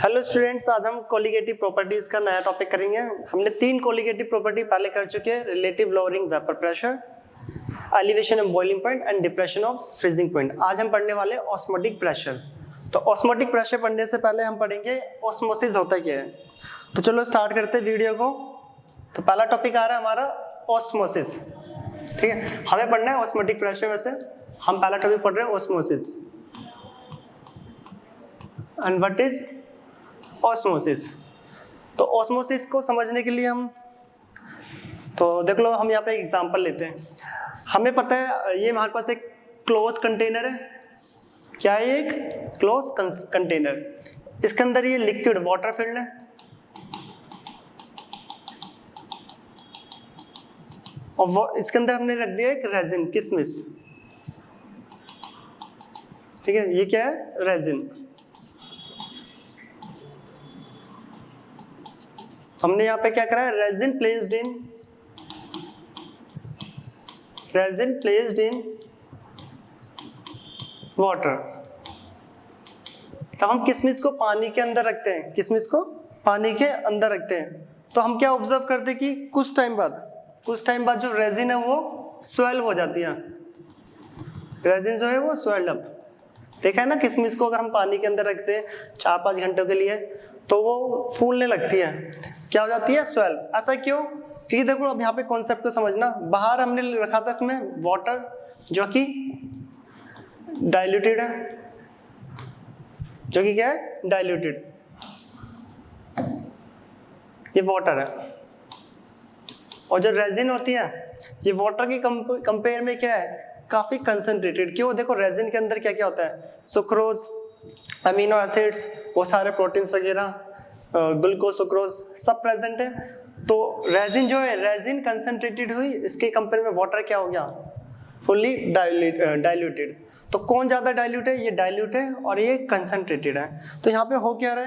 Hello students, आज हम colligative properties का नया टॉपिक करेंगे। हमने 3 कोलिगेटिव प्रॉपर्टी पहले कर चुके हैं, relative lowering vapour pressure, elevation of boiling point and depression of freezing point. आज हम पढ़ने वाले ऑस्मोटिक प्रेशर। तो ऑस्मोटिक प्रेशर पढ़ने से पहले हम पढ़ेंगे ऑस्मोसिस होता क्या है। तो चलो स्टार्ट करते हैं वीडियो को। तो पहला टॉपिक आ रहा है हमारा ऑस्मोसिस। ठीक है, हमें पढ़ना है ऑस्मोटिक प्रेशर। वैसे हम पहला टॉपिक पढ़ रहे हैं osmosis. And what is osmosis. तो ऑस्मोसिस को समझने के लिए हम देख लो, हम यहाँ पे एग्जांपल लेते हैं। हमें पता है ये हमारे पास एक क्लोज कंटेनर है। क्या है? एक क्लोज कंटेनर। इसके अंदर ये लिक्विड वाटर फिल्ड है और इसके अंदर हमने रख दिया एक रेजिन, किशमिश। ठीक है, ये क्या है? रेजिन। हमने यहाँ पे क्या करा है? Resin placed in water. तो हम किशमिश को पानी के अंदर रखते हैं, तो हम क्या ऑब्जर्व करते हैं कि कुछ टाइम बाद जो रेजिन है वो स्वेल हो जाती है। रेजिन जो है वो स्वेल्ड अप। देखा है ना, किशमिश को अगर हम पानी के अंदर रखते हैं 4-5 घंटों के लिए तो वो फूलने लगती है। क्या हो जाती है? स्वेल। ऐसा क्यों? क्योंकि देखो अब यहाँ पे कॉन्सेप्ट को समझना। बाहर हमने रखा था इसमें वाटर जो कि डाइल्यूटेड है, जो कि क्या है? डाइल्यूटेड। ये वाटर है। और जो रेजिन होती है ये वाटर की कंपेयर में क्या है? काफी कंसंट्रेटेड। क्यों? देखो रेजिन के अंदर क्या क्या होता है? सुक्रोज, अमीनो एसिड्स, वो सारे प्रोटीन्स वगैरह, ग्लूकोज, सुक्रोज सब प्रेजेंट है। तो रेजिन जो है, रेजिन कंसंट्रेटेड हुई, इसके कंपेयर में वाटर क्या हो गया? Fully diluted. तो कौन ज्यादा डाइल्यूट है? ये डाइल्यूट है और ये कंसंट्रेटेड है। तो यहाँ पे हो क्या रहा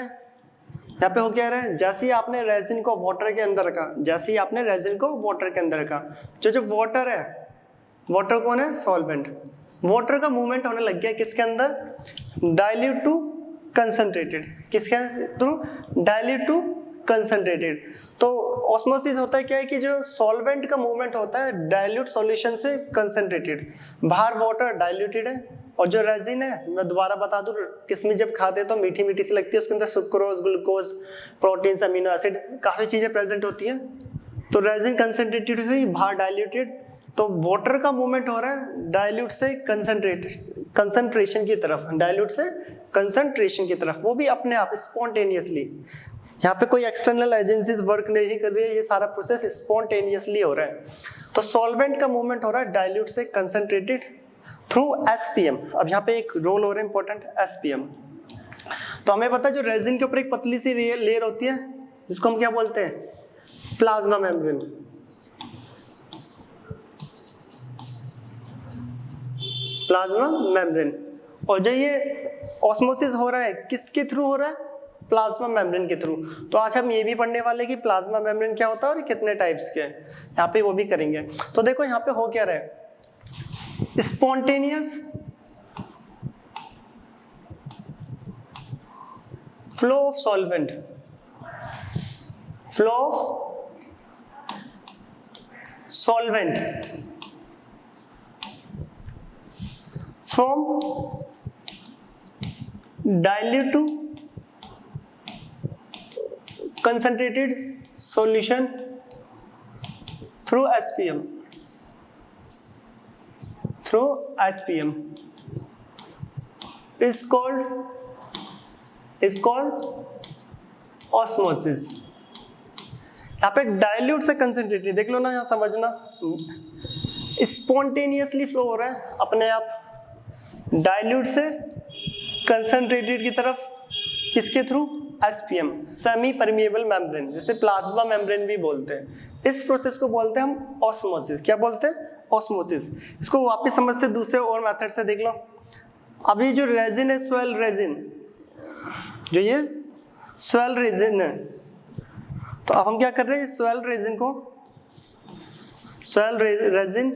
है? जैसे ही आपने रेजिन को वाटर के अंदर रखा, जो वाटर है, वाटर कौन है? सॉल्वेंट। वाटर का मूवमेंट होने लग गया किसके अंदर? Dilute to concentrated. किसके थ्रू? Dilute to concentrated. तो ऑस्मोसिस होता है क्या है कि जो सॉल्वेंट का मूवमेंट होता है डाइल्यूट सॉल्यूशन से कंसंट्रेटेड। बाहर वाटर डाइल्यूटेड है और जो रेजिन है, मैं दोबारा बता दूं, किशमिश जब खाते हैं तो मीठी मीठी सी लगती है, उसके अंदर sucrose, glucose, proteins, amino acid काफी चीजें प्रेजेंट होती है। तो रेजिन कंसंट्रेटेड हुई, बाहर डाइल्यूटेड। तो वाटर का मूवमेंट हो रहा है डाइल्यूट से कंसंट्रेशन की तरफ, वो भी अपने आप स्पॉन्टेनियसली। यहाँ पे कोई एक्सटर्नल एजेंसीज वर्क नहीं कर रही है, ये सारा प्रोसेस स्पॉन्टेनियसली हो रहा है। तो सॉल्वेंट का मूवमेंट हो रहा है डाइल्यूट से कंसंट्रेटेड थ्रू एसपीएम। अब यहाँ पे एक रोल हो रहा है इंपॉर्टेंट, एसपीएम। तो हमें पता है जो रेजिन के ऊपर एक पतली सी लेयर होती है जिसको हम क्या बोलते हैं? Plasma membrane. और जो ये ऑस्मोसिस हो रहा है किसके थ्रू हो रहा है? प्लाज्मा मेम्ब्रेन के थ्रू। तो आज हम ये भी पढ़ने वाले कि प्लाज्मा मेम्ब्रेन क्या होता है और कितने टाइप्स के हैं, यहाँ पे वो भी करेंगे। तो देखो यहाँ पे हो क्या रहा है? Spontaneous flow of solvent, from dilute to concentrated solution through SPM. is called osmosis. यहाँ पे डाइल्यूट से कंसंट्रेटेड, देख लो ना, यहाँ समझना, स्पॉन्टेनियसली फ्लो हो रहा है अपने आप डाइल्यूट से कंसंट्रेटेड की तरफ। किसके through? SPM, semi permeable membrane, जिसे प्लाज्मा मेम्ब्रेन भी बोलते हैं। इस प्रोसेस को बोलते हैं हम ऑस्मोसिस। क्या बोलते हैं? ऑस्मोसिस। इसको वापस समझते दूसरे और मेथड से, देख लो। अभी जो रेजिन है, स्वेल रेजिन, जो ये स्वेल रेजिन है, तो अब हम क्या कर रहे हैं? Swell resin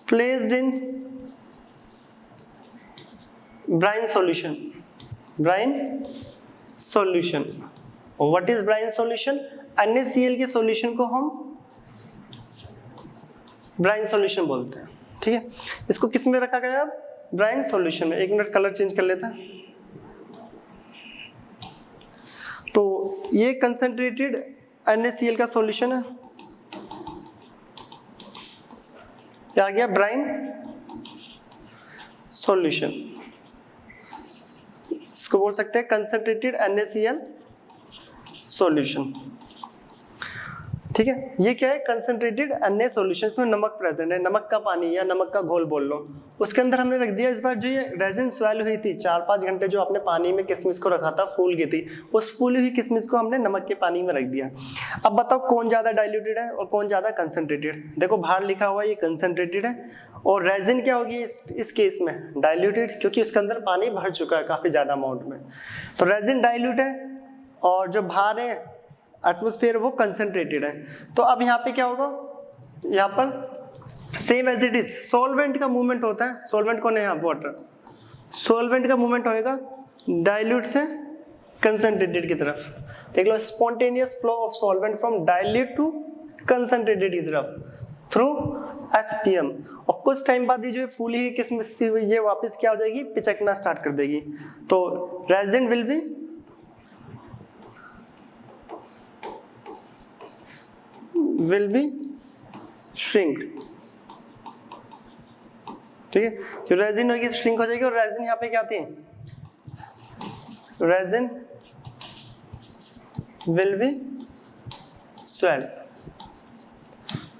placed in brine solution brine solution. What is brine solution? NaCl के सॉल्यूशन को हम ब्राइन सॉल्यूशन बोलते हैं, ठीक है। इसको किस में रखा गया? ब्राइन सॉल्यूशन में। 1 मिनट कलर चेंज कर लेता है। तो ये कंसंट्रेटेड NaCl का सॉल्यूशन है, क्या आ गया? Brine solution. इसको बोल सकते हैं कंसंट्रेटेड NaCl सॉल्यूशन, ठीक है। ये क्या है? Concentrated Na solution. इसमें नमक प्रेजेंट है, नमक का पानी या नमक का घोल बोल लो। उसके अंदर हमने रख दिया इस बार जो ये रेजिन स्वेल हुई थी 4-5 घंटे, जो आपने पानी में किशमिश को रखा था, फूल गई थी, उस फूली हुई किशमिश को हमने नमक के पानी में रख दिया। अब बताओ कौन ज्यादा डाइल्यूटेड है और कौन ज्यादा कंसंट्रेटेड? देखो बाहर लिखा हुआ है ये कंसंट्रेटेड है, और रेजिन क्या होगी इस केस में? डाइल्यूटेड, क्योंकि उसके अंदर पानी भर चुका है काफी ज्यादा अमाउंट में। तो रेजिन डाइल्यूट है और जो बाहर है एटमॉस्फेयर वो कंसंट्रेटेड है। तो अब यहाँ पे क्या होगा? यहाँ पर same as it is solvent का मूवमेंट होता है। सॉल्वेंट कौन है यहाँ? वाटर। सॉल्वेंट का मूवमेंट होएगा डाइल्यूट से कंसंट्रेटेड की तरफ। देख लो, spontaneous flow of solvent from dilute to concentrated की तरफ थ्रू SPM। और कुछ टाइम बाद ये जो फूली हुई किशमिश थी ये वापस क्या हो जाएगी? पिचकना स्टार्ट कर देगी। तो रेजिन विल बी श्रिंक्ड, ठीक है। जो रेजिन होगी श्रिंक हो जाएगी। और रेजिन यहाँ पे क्या थी? Resin will be swell.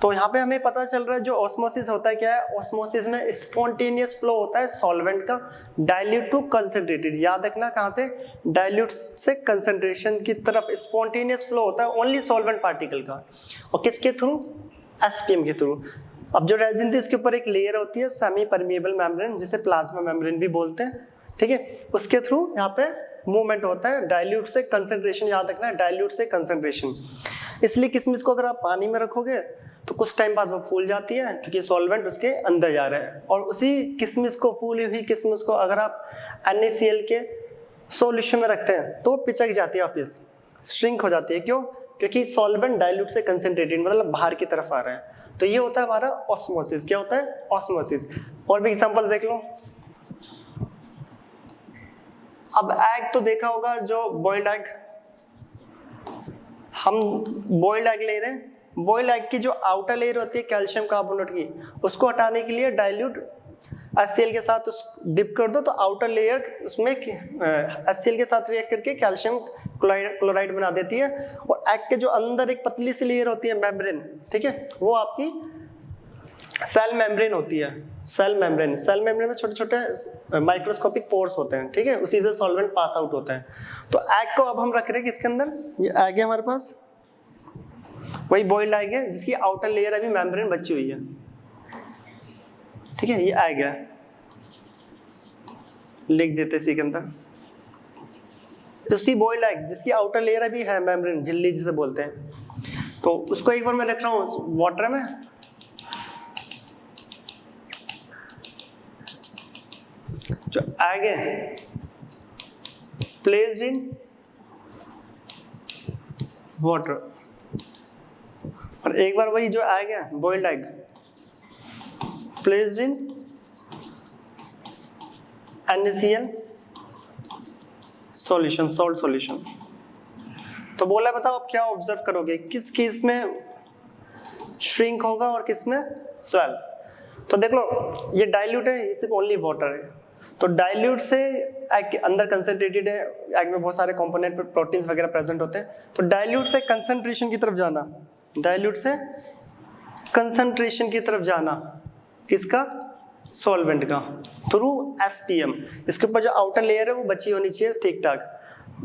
तो यहाँ पे हमें पता चल रहा है जो ऑस्मोसिस होता है क्या है? ऑस्मोसिस में स्पॉन्टेनियस फ्लो होता है सॉल्वेंट का डाइल्यूट टू कंसंट्रेटेड। याद रखना कहाँ से? डाइल्यूट से कंसंट्रेशन की तरफ स्पॉन्टेनियस फ्लो होता है ओनली सॉल्वेंट पार्टिकल का। और किसके थ्रू? SPM के थ्रू। अब जो रेजिन थी उसके ऊपर एक लेयर होती है सेमी परमिएबल मेम्ब्रेन, जिसे प्लाज्मा मेम्ब्रेन भी बोलते हैं, ठीक है। उसके थ्रू यहाँ पे मूवमेंट होता है डाइल्यूट से कंसंट्रेशन। याद रखना है डाइल्यूट से कंसंट्रेशन। इसलिए किशमिश को अगर आप पानी में रखोगे तो कुछ टाइम बाद वो फूल जाती है, क्योंकि सॉल्वेंट उसके अंदर जा रहा है। और उसी किशमिश को, फूली हुई किशमिश को अगर आप NaCl के सॉल्यूशन में रखते हैं तो पिचक जाती है, वापस श्रिंक हो जाती है। क्यों? क्योंकि सॉल्वेंट डाइल्यूट से कंसंट्रेटेड, मतलब बाहर की तरफ आ रहा है। तो ये होता है हमारा ऑस्मोसिस। क्या होता है? ऑस्मोसिस। और भी एग्जांपल देख लो। अब एग तो देखा होगा, जो बॉइल्ड एग, हम बॉइल्ड एग ले रहे हैं। बॉइल्ड एग की जो आउटर लेयर होती है कैल्शियम कार्बोनेट की, उसको हटाने के लिए डाइल्यूट HCl के साथ उस डिप कर दो, तो आउटर लेयर उसमें HCl के साथ रिएक्ट करके कैल्शियम क्लोराइड बना देती है। और एग के जो अंदर एक पतली सी लेयर होती है मेम्ब्रेन, ठीक है, वो आपकी सेल मेम्ब्रेन होती है। सेल मेम्ब्रेन में छोटे छोटे माइक्रोस्कोपिक पोर्स होते हैं, ठीक है, उसी से सॉल्वेंट पास आउट होता है। तो एग को अब हम रख रहे हैं किसके अंदर? ये एग है हमारे पास, वही बॉइल्ड एग है जिसकी आउटर लेयर अभी मेम्ब्रेन बची हुई है, ठीक है। ये एग है, लिख देते सी के अंदर। उसी बॉइल्ड एग जिसकी आउटर लेयर अभी है मेम्ब्रेन, झिल्ली जिसे बोलते हैं, तो उसको एक बार मैं रख रहा हूँ वाटर में। जो एग है प्लेस्ड इन वाटर, और एक बार वही जो एग है boiled egg placed in NaCl solution, salt solution. तो बोला, बताओ आप क्या ऑब्जर्व करोगे, किस केस में श्रिंक होगा और किस में स्वेल? तो देख लो, ये डाइल्यूट है, ये सिर्फ ओनली वाटर है। तो डाइल्यूट से एग के अंदर कंसंट्रेटेड है, एग में बहुत सारे कंपोनेंट प्रोटीन्स वगैरह प्रेजेंट होते हैं। तो डाइल्यूट से कंसंट्रेशन की तरफ जाना, डाइल्यूट से कंसंट्रेशन की तरफ जाना किसका? सॉल्वेंट का, थ्रू SPM। इसके ऊपर जो आउटर लेयर है वो बची होनी चाहिए ठीक ठाक,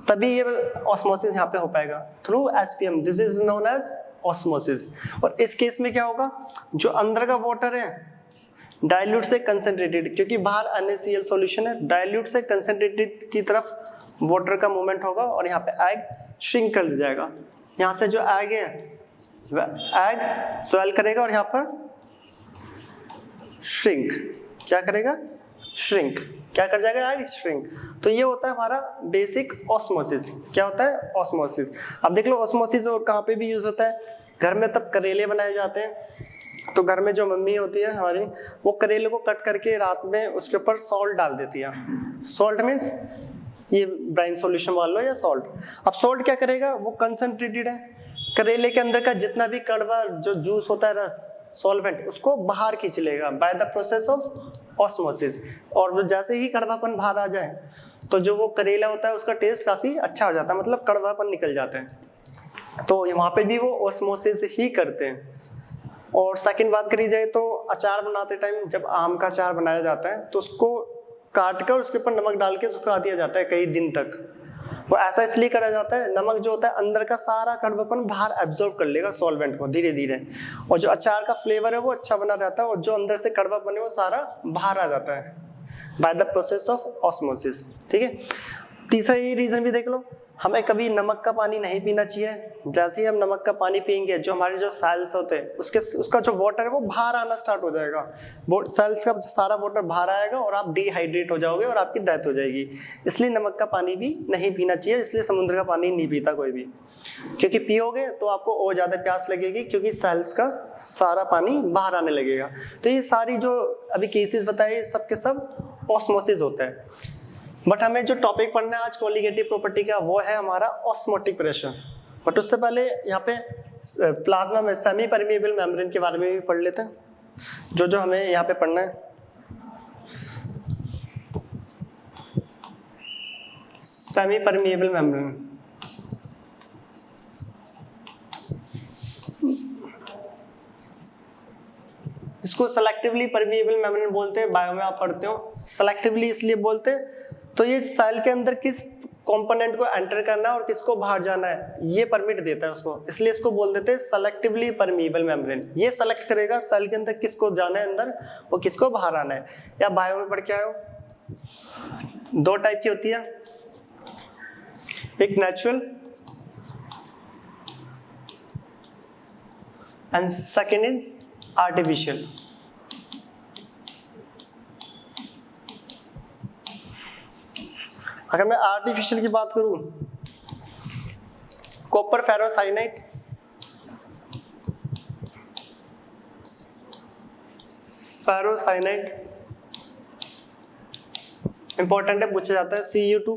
तभी ये ऑस्मोसिस यहाँ पे हो पाएगा, through SPM। This is known as osmosis. और इस केस में क्या होगा? जो अंदर का वाटर है डाइल्यूट से कंसंट्रेटेड, क्योंकि बाहर NaCl सॉल्यूशन है, डाइल्यूट से कंसंट्रेटेड की तरफ वाटर का मूवमेंट होगा और यहाँ पे एग श्रिंक कर जाएगा। यहाँ से जो एग है एग स्वेल करेगा और यहाँ पर श्रिंक क्या करेगा? श्रिंक। क्या कर जाएगा यार? श्रिंक। तो ये होता है हमारा बेसिक ऑस्मोसिस। क्या होता है? ऑस्मोसिस। अब देख लो ऑस्मोसिस और कहाँ पे भी यूज होता है? घर में तब करेले बनाए जाते हैं, तो घर में जो मम्मी होती है हमारी, वो करेले को कट करके रात में उसके ऊपर सॉल्ट डाल देती है। सॉल्ट मीन्स ये ब्राइन सॉल्यूशन मान लो या सॉल्ट। अब सॉल्ट क्या करेगा? वो कंसंट्रेटेड है, करेले के अंदर का जितना भी कड़वा जो जूस होता है, रस, सॉल्वेंट, उसको बाहर खींच लेगा by the process of osmosis. और वो जैसे ही कड़वापन बाहर आ जाए तो जो वो करेला होता है उसका टेस्ट काफी अच्छा हो जाता है, मतलब कड़वापन निकल जाता है। तो वहां पे भी वो ऑस्मोसिस ही करते हैं। और सेकंड बात करी जाए तो अचार बनाते टाइम जब आम का अचार बनाया जाता है तो उसको काट कर उसके ऊपर नमक डाल के सुखा दिया जाता है कई दिन तक। वो ऐसा इसलिए करा जाता है, नमक जो होता है अंदर का सारा कड़वापन बाहर एब्जॉर्ब कर लेगा सॉल्वेंट को धीरे धीरे, और जो अचार का फ्लेवर है वो अच्छा बना रहता है, और जो अंदर से कड़वापन है वो सारा बाहर आ जाता है by the process of osmosis. ठीक है। तीसरा ये रीजन भी देख लो, हमें कभी नमक का पानी नहीं पीना चाहिए। जैसे ही हम नमक का पानी पियेंगे, जो हमारे जो सेल्स होते हैं उसका जो वाटर है वो बाहर आना स्टार्ट हो जाएगा, सेल्स का सारा वाटर बाहर आएगा और आप डिहाइड्रेट हो जाओगे और आपकी डेथ हो जाएगी। इसलिए नमक का पानी भी नहीं पीना चाहिए, इसलिए समुद्र का पानी नहीं पीता कोई भी, क्योंकि पियोगे तो आपको और ज्यादा प्यास लगेगी, क्योंकि सेल्स का सारा पानी बाहर आने लगेगा। तो ये सारी जो अभी केसेस बताए सब के सब ऑस्मोसिस होता है। बट हमें जो टॉपिक पढ़ना है आज कोलिगेटिव प्रॉपर्टी का, वो है हमारा ऑस्मोटिक प्रेशर। बट उससे पहले यहाँ पे प्लाज्मा में सेमी परमिएबल मेम्ब्रेन के बारे में भी पढ़ लेते हैं, जो हमें यहाँ पे पढ़ना है। सेमी परमिएबल मेम्ब्रेन, इसको सेलेक्टिवली परमिएबल मेम्ब्रेन बोलते हैं। बायो में आप पढ़ते हो, सेलेक्टिवली इसलिए बोलते हैं तो ये सेल के अंदर किस कंपोनेंट को एंटर करना है और किसको बाहर जाना है ये परमिट देता है उसको, इसलिए इसको बोल देते हैं सेलेक्टिवली परमिएबल मेम्ब्रेन। ये सेलेक्ट करेगा सेल के अंदर किसको जाना है अंदर और किसको बाहर आना है। या बायो में पढ़ के आए हो, दो टाइप की होती है, एक natural and second is artificial. अगर मैं आर्टिफिशियल की बात करूं, कॉपर फेरोसाइनाइड, इंपॉर्टेंट है, पूछा जाता है। Cu2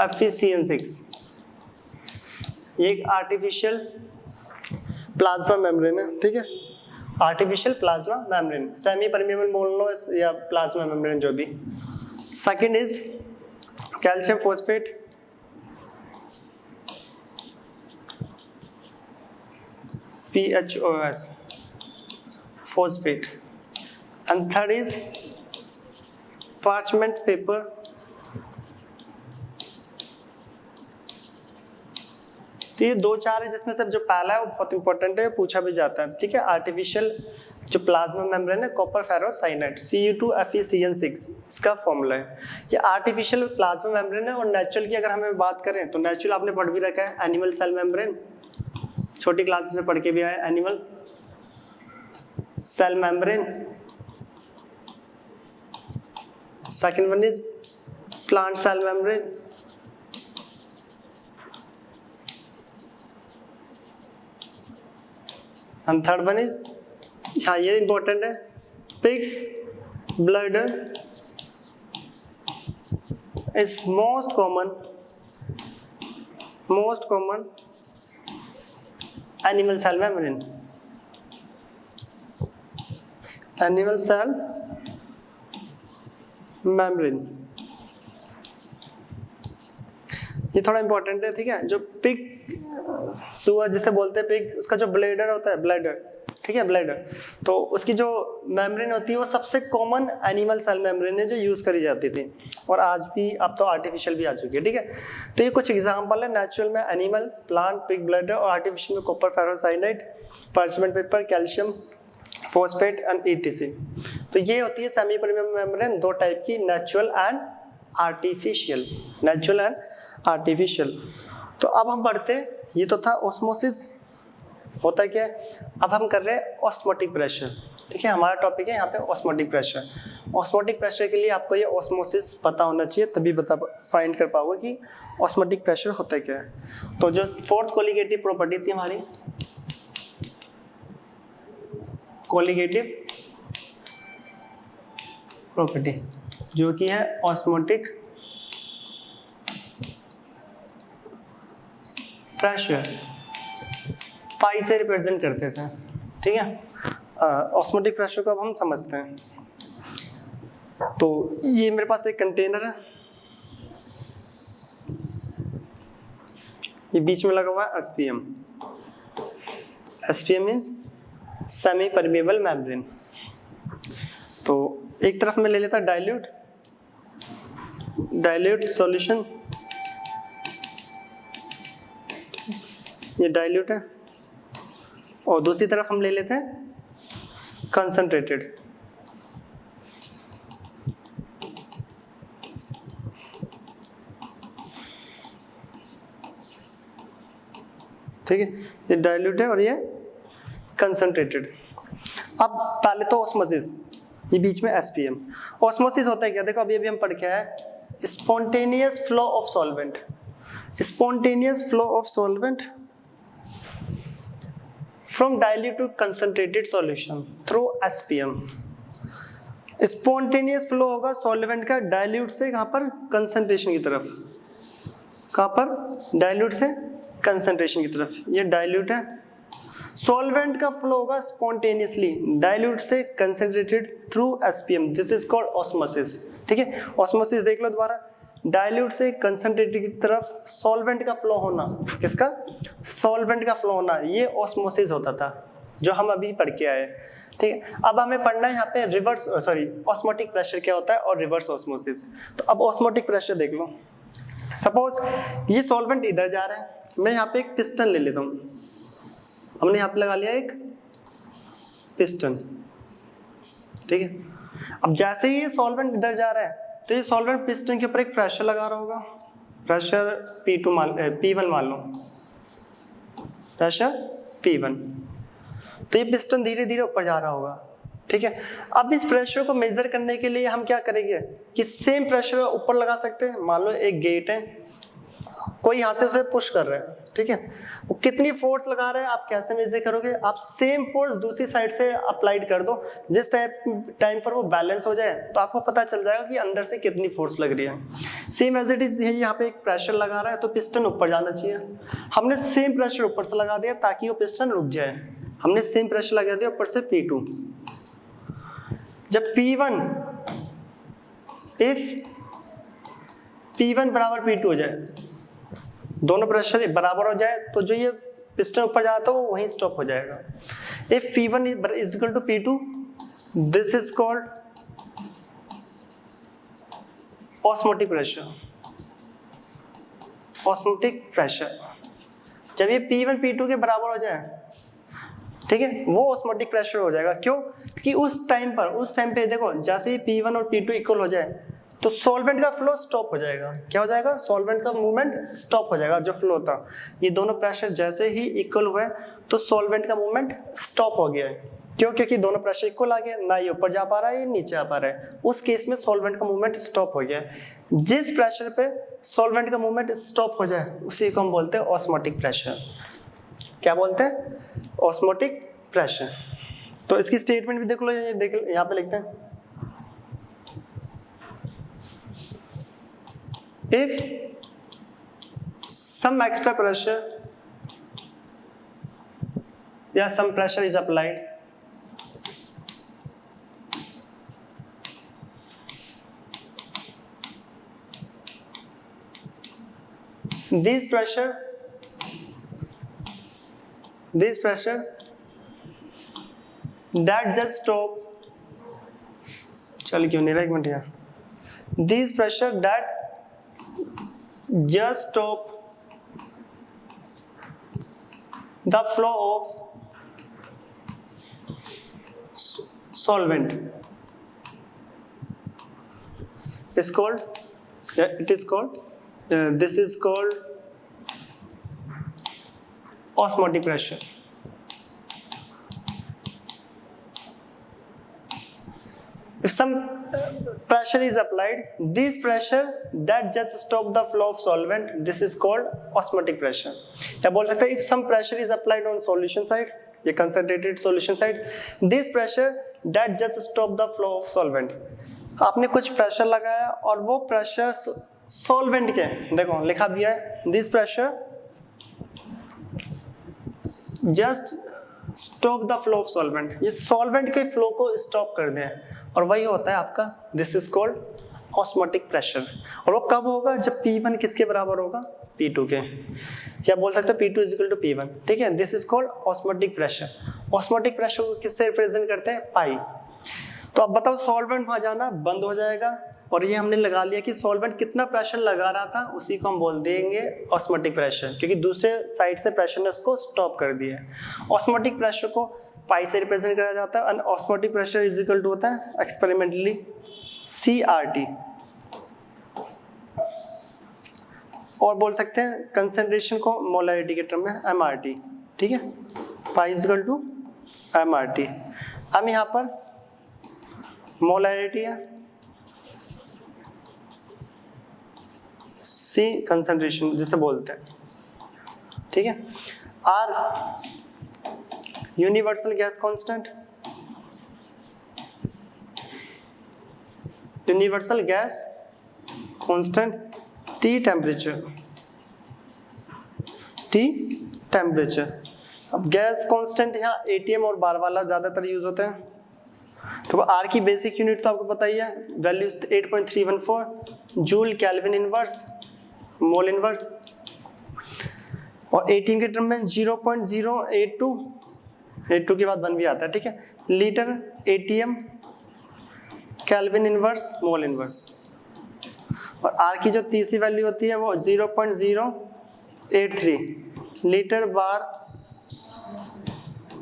FeCN6, ये एक आर्टिफिशियल प्लाज्मा मेम्ब्रेन है। ठीक है, artificial plasma membrane, semi permeable बोल लो या प्लाज्मा मेम्ब्रेन जो भी। Second is calcium phosphate, PHOS, phosphate, and third is parchment paper, तो ये दो चार है जिसमें से जो पहला है वो बहुत इंपॉर्टेंट है, पूछा भी जाता है। ठीक है, आर्टिफिशियल जो प्लाज्मा मेम्ब्रेन है कॉपर फेरोसाइनाइड, Cu2 FeCN6 इसका फॉर्मूला है। ये आर्टिफिशियल प्लाज्मा मेम्ब्रेन है। और नेचुरल की अगर हमें बात करें तो नेचुरल आपने पढ़ भी रखा है, एनिमल सेल मेम्ब्रेन, छोटी क्लासेस में पढ़ के भी आया, animal cell membrane. Second one is plant cell membrane, and third one is, हाँ ये इंपॉर्टेंट है, pig's bladder is most common animal cell membrane, animal cell membrane. ये थोड़ा इंपॉर्टेंट है। ठीक है, जो पिग सुअर जिसे बोलते हैं पिग, उसका जो ब्लैडर होता है, ब्लैडर, ठीक है ब्लैडर, तो उसकी जो मेम्ब्रेन होती है वो सबसे कॉमन एनिमल सेल मेम्ब्रेन है जो यूज करी जाती थी, और आज भी अब तो आर्टिफिशियल भी आ चुकी है। ठीक है, तो ये कुछ एग्जांपल है, नेचुरल में एनिमल, प्लांट, पिग ब्लैडर, और आर्टिफिशियल में copper ferrocyanide, parchment paper, calcium phosphate and ETC। तो ये होती है सेमी परमिएबल मेम्ब्रेन, दो टाइप की, natural and artificial, natural and artificial. तो अब हम पढ़ते हैं, ये तो था ऑस्मोसिस होता क्या है, अब हम कर रहे हैं ऑस्मोटिक प्रेशर। ठीक है, हमारा टॉपिक है यहाँ पे ऑस्मोटिक प्रेशर। ऑस्मोटिक प्रेशर के लिए आपको ये ऑस्मोसिस पता होना चाहिए, तभी फाइंड कर पाओगे कि ऑस्मोटिक प्रेशर होता क्या है। तो जो फोर्थ कोलिगेटिव प्रॉपर्टी थी हमारी, कोलिगेटिव प्रॉपर्टी, जो कि है ऑस्मोटिक प्रेशर, पाई से रिप्रेजेंट करते हैं, ठीक है। ऑस्मोटिक प्रेशर को अब हम समझते हैं। तो ये मेरे पास एक कंटेनर है, ये बीच में लगा हुआ है SPM. SPM means semi permeable membrane. तो एक तरफ में ले लेता डाइल्यूट सॉल्यूशन, ये डाइल्यूट है, और दूसरी तरफ हम ले लेते हैं कंसंट्रेटेड। ठीक है, ये डाइल्यूट है और ये कंसंट्रेटेड। अब पहले तो ऑस्मोसिस, ये बीच में एसपीएम। ऑस्मोसिस होता है क्या, देखो अभी हम पढ़ के आए, spontaneous flow of solvent. Spontaneous flow of solvent from dilute to concentrated solution through SPM. Spontaneous flow होगा सॉल्वेंट का डाइल्यूट से कहां पर, कंसंट्रेशन की तरफ। कहां पर, डाइल्यूट से कंसंट्रेशन की तरफ। ये डाइल्यूट है। सॉल्वेंट का फ्लो होगा स्पॉन्टेनियसली डाइल्यूट से concentrated through SPM. This is called osmosis. ठीक है, ऑस्मोसिस देख लो दोबारा, डाइल्यूट से कंसंट्रेटेड की तरफ सॉल्वेंट का फ्लो होना। किसका, सॉल्वेंट का फ्लो होना, ये ऑस्मोसिस होता था जो हम अभी पढ़ के आए। ठीक है, अब हमें पढ़ना है यहाँ पे रिवर्स, ऑस्मोटिक प्रेशर क्या होता है और रिवर्स ऑस्मोसिस। तो अब ऑस्मोटिक प्रेशर देख लो, सपोज ये सॉल्वेंट इधर जा रहा है, मैं यहाँ पे एक पिस्टन ले लेता हूँ। हमने यहाँ पे लगा लिया एक पिस्टन, ठीक है। अब जैसे ही ये सॉल्वेंट इधर जा रहा है तो ये सॉल्वेंट पिस्टन के ऊपर एक प्रेशर लगा रहा होगा, प्रेशर P1 मान लो, प्रेशर P1। तो ये पिस्टन धीरे धीरे ऊपर जा रहा होगा, ठीक है। अब इस प्रेशर को मेजर करने के लिए हम क्या करेंगे कि सेम प्रेशर ऊपर लगा सकते हैं। मान लो एक गेट है, कोई यहाँ से उसे पुश कर रहा है, ठीक है, वो कितनी फोर्स लगा रहा है आप कैसे मेजर करोगे, आप सेम फोर्स दूसरी साइड से अप्लाइड कर दो। जिस टाइम पर वो बैलेंस हो जाए तो आपको पता चल जाएगा कि अंदर से कितनी फोर्स लग रही है। सेम एज इट इज, यहाँ पे एक प्रेशर लगा रहा है तो पिस्टन ऊपर जाना चाहिए। हमने सेम प्रेशर ऊपर से लगा दिया ताकि वो पिस्टन रुक जाए। हमने सेम प्रेशर लगा दिया ऊपर से P2। जब P1, इफ P1 बराबर P2 हो जाए, दोनों प्रेशर बराबर हो जाए, तो जो ये पिस्टन ऊपर जाता है वो वहीं स्टॉप हो जाएगा। If P1 is equal to P2, this is called osmotic pressure. Osmotic pressure जब ये P1 P2 के बराबर हो जाए, ठीक है, वो ऑस्मोटिक प्रेशर हो जाएगा। क्यों, क्योंकि उस टाइम पे देखो, जैसे ही P1 और P2 इक्वल हो जाए तो सॉल्वेंट का फ्लो स्टॉप हो जाएगा। क्या हो जाएगा, सॉल्वेंट का मूवमेंट स्टॉप हो जाएगा, जो फ्लो था। ये दोनों प्रेशर जैसे ही इक्वल हुए तो सॉल्वेंट का मूवमेंट स्टॉप हो गया है। क्यों, क्योंकि दोनों प्रेशर इक्वल आ गए, ना ये ऊपर जा पा रहा है, ये नीचे आ पा रहा है। उस केस में सॉल्वेंट का मूवमेंट स्टॉप हो गया है। जिस प्रेशर पे सॉल्वेंट का मूवमेंट स्टॉप हो जाए उसी को हम बोलते हैं ऑस्मोटिक प्रेशर। क्या बोलते हैं, ऑस्मोटिक प्रेशर। तो इसकी स्टेटमेंट भी देख लो, यहाँ पे लिखते हैं, if some extra pressure या some pressure is applied, this pressure that just stop, चल क्यों नहीं रहा, एक मिनट यार, this pressure that just stop the flow of solvent is called, this is called osmotic pressure। if some pressure is applied, this pressure that just stop the flow of solvent, this is called osmotic pressure. या बोल सकते हैं if some pressure is applied on solution side, ये concentrated solution side, this pressure that just stop the flow of solvent. आपने कुछ pressure लगाया और वो प्रेशर सॉल्वेंट के, देखो लिखा भी है, this pressure just stop the flow of solvent, ये सॉल्वेंट के फ्लो को स्टॉप कर दें, और वही होता है आपका this is called osmotic pressure. और वो कब होगा? जब P1 किसके बराबर होगा? P2 के, या बोल सकते हो P2 is equal to P1, ठीक है। This is called osmotic pressure. Osmotic pressure को किससे रिप्रेजेंट करते हैं? पाई। तो अब बताओ सॉल्वेंट वहां जाना बंद हो जाएगा, और ये हमने लगा लिया कि सॉल्वेंट कितना प्रेशर लगा रहा था, उसी को हम बोल देंगे ऑस्मोटिक प्रेशर, क्योंकि दूसरे साइड से प्रेशर ने उसको स्टॉप कर दिया है। ऑस्मोटिक प्रेशर को पाई से रिप्रेजेंट करा जाता है, और osmotic pressure is equal to होता है एक्सपेरिमेंटली CRT, और बोल सकते हैं कंसंट्रेशन को मोलरिटी के टर्म में MRT, ठीक है। Pi is equal to MRT। हम यहाँ पर मोलरिटी है, C कंसंट्रेशन जिसे बोलते हैं, ठीक है। R universal gas constant, universal gas constant, T temperature, T temperature. अब गैस कांस्टेंट यहाँ ATM और बार वाला ज्यादातर यूज होते हैं। तो R की बेसिक यूनिट तो आपको पता ही है, value 8.314 joule kelvin inverse mole inverse, और ATM के टर्म में 0.082, 82 के बाद 1 भी आता है, ठीक है। Litre ATM kelvin inverse mole inverse, और R की जो तीसरी वैल्यू होती है वो 0.083 litre bar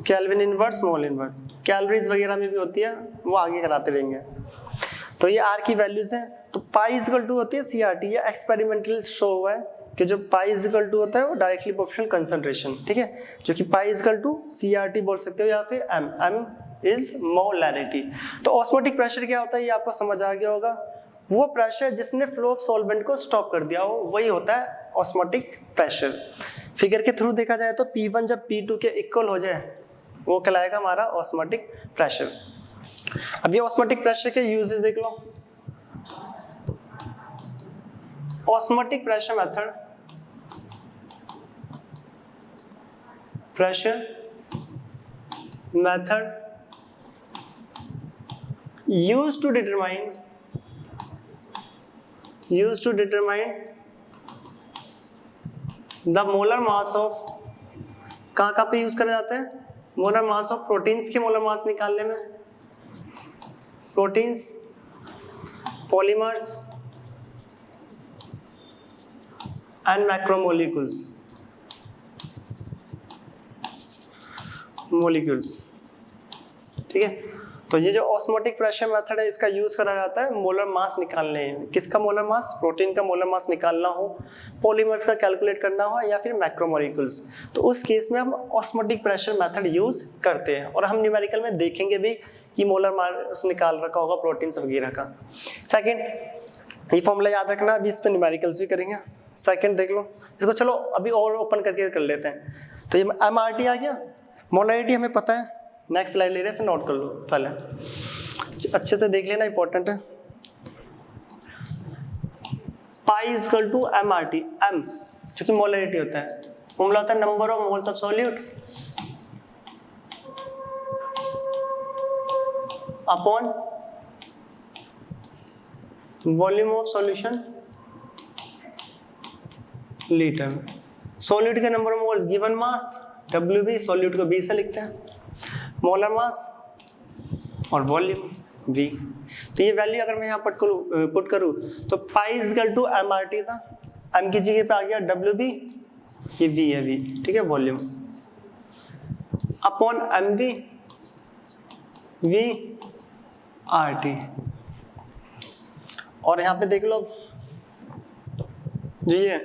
kelvin inverse mole inverse. Calories वगैरह में भी होती है, वो आगे कराते रहेंगे। तो ये R की वैल्यूज हैं। तो पाई इज इक्वल टू होती है CRT, या एक्सपेरिमेंटल शो हुआ है कि जो पाई इज इक्वल टू होता है वो डायरेक्टली प्रोपोर्शनल कंसंट्रेशन, ठीक है, जो कि pi is equal to CRT बोल सकते हो, या फिर M इज मोलैरिटी। तो ऑस्मोटिक प्रेशर क्या होता है ये आपको समझ आ गया होगा। वो प्रेशर जिसने फ्लो ऑफ सॉल्वेंट को स्टॉप कर दिया हो, वही होता है ऑस्मोटिक प्रेशर। फिगर के थ्रू देखा जाए तो P1 जब P2 के इक्वल हो जाए, वो कहलाएगा हमारा ऑस्मोटिक प्रेशर। अब ये ऑस्मोटिक प्रेशर के यूजेस देख लो। Osmotic pressure method, used to determine the molar mass of, कहाँ पे यूज करा जाता है? मोलर मास ऑफ प्रोटीन्स के मोलर मास निकालने में, प्रोटीन्स, पॉलीमर्स एंड मैक्रोमोलिक्यूल्स, ठीक है। तो ये जो ऑस्मोटिक प्रेशर मेथड है, इसका यूज करा जाता है मोलर मास निकालने में। किसका मोलर मास? प्रोटीन का मोलर मास निकालना हो, पॉलीमर्स का कैलकुलेट करना हो, या फिर मैक्रोमोलिक्यूल्स। तो उस केस में हम ऑस्मोटिक प्रेशर मेथड यूज करते हैं, और हम न्यूमेरिकल में देखेंगे भी कि मोलर मास निकाल रखा होगा प्रोटीन्स वगैरह का। सेकेंड, ये फॉर्मूला याद रखना, अभी इस पर न्यूमेरिकल्स भी करेंगे। सेकेंड देख लो इसको, चलो अभी और ओपन करके कर लेते हैं। तो ये MRT आ गया, मोलरिटी हमें पता है। नेक्स्ट स्लाइड ले रहे हैं, नोट कर लो पहले, अच्छे से देख लेना, इंपॉर्टेंट है। Pi is equal to MRT, M जो कि मोलरिटी होता है, फॉर्मूला होता है number of moles of solute upon volume of solution litre. Solute के number of moles given mass WB, solute को B से लिखते हैं, मोलर मास और वॉल्यूम V। तो ये वैल्यू अगर मैं यहाँ पुट करूँ तो pi is equal to MRT था, M की जगह पे आ गया WB, ये V है, V, ठीक है, वॉल्यूम, अपॉन MV VRT। और यहाँ पे देख लो जो ये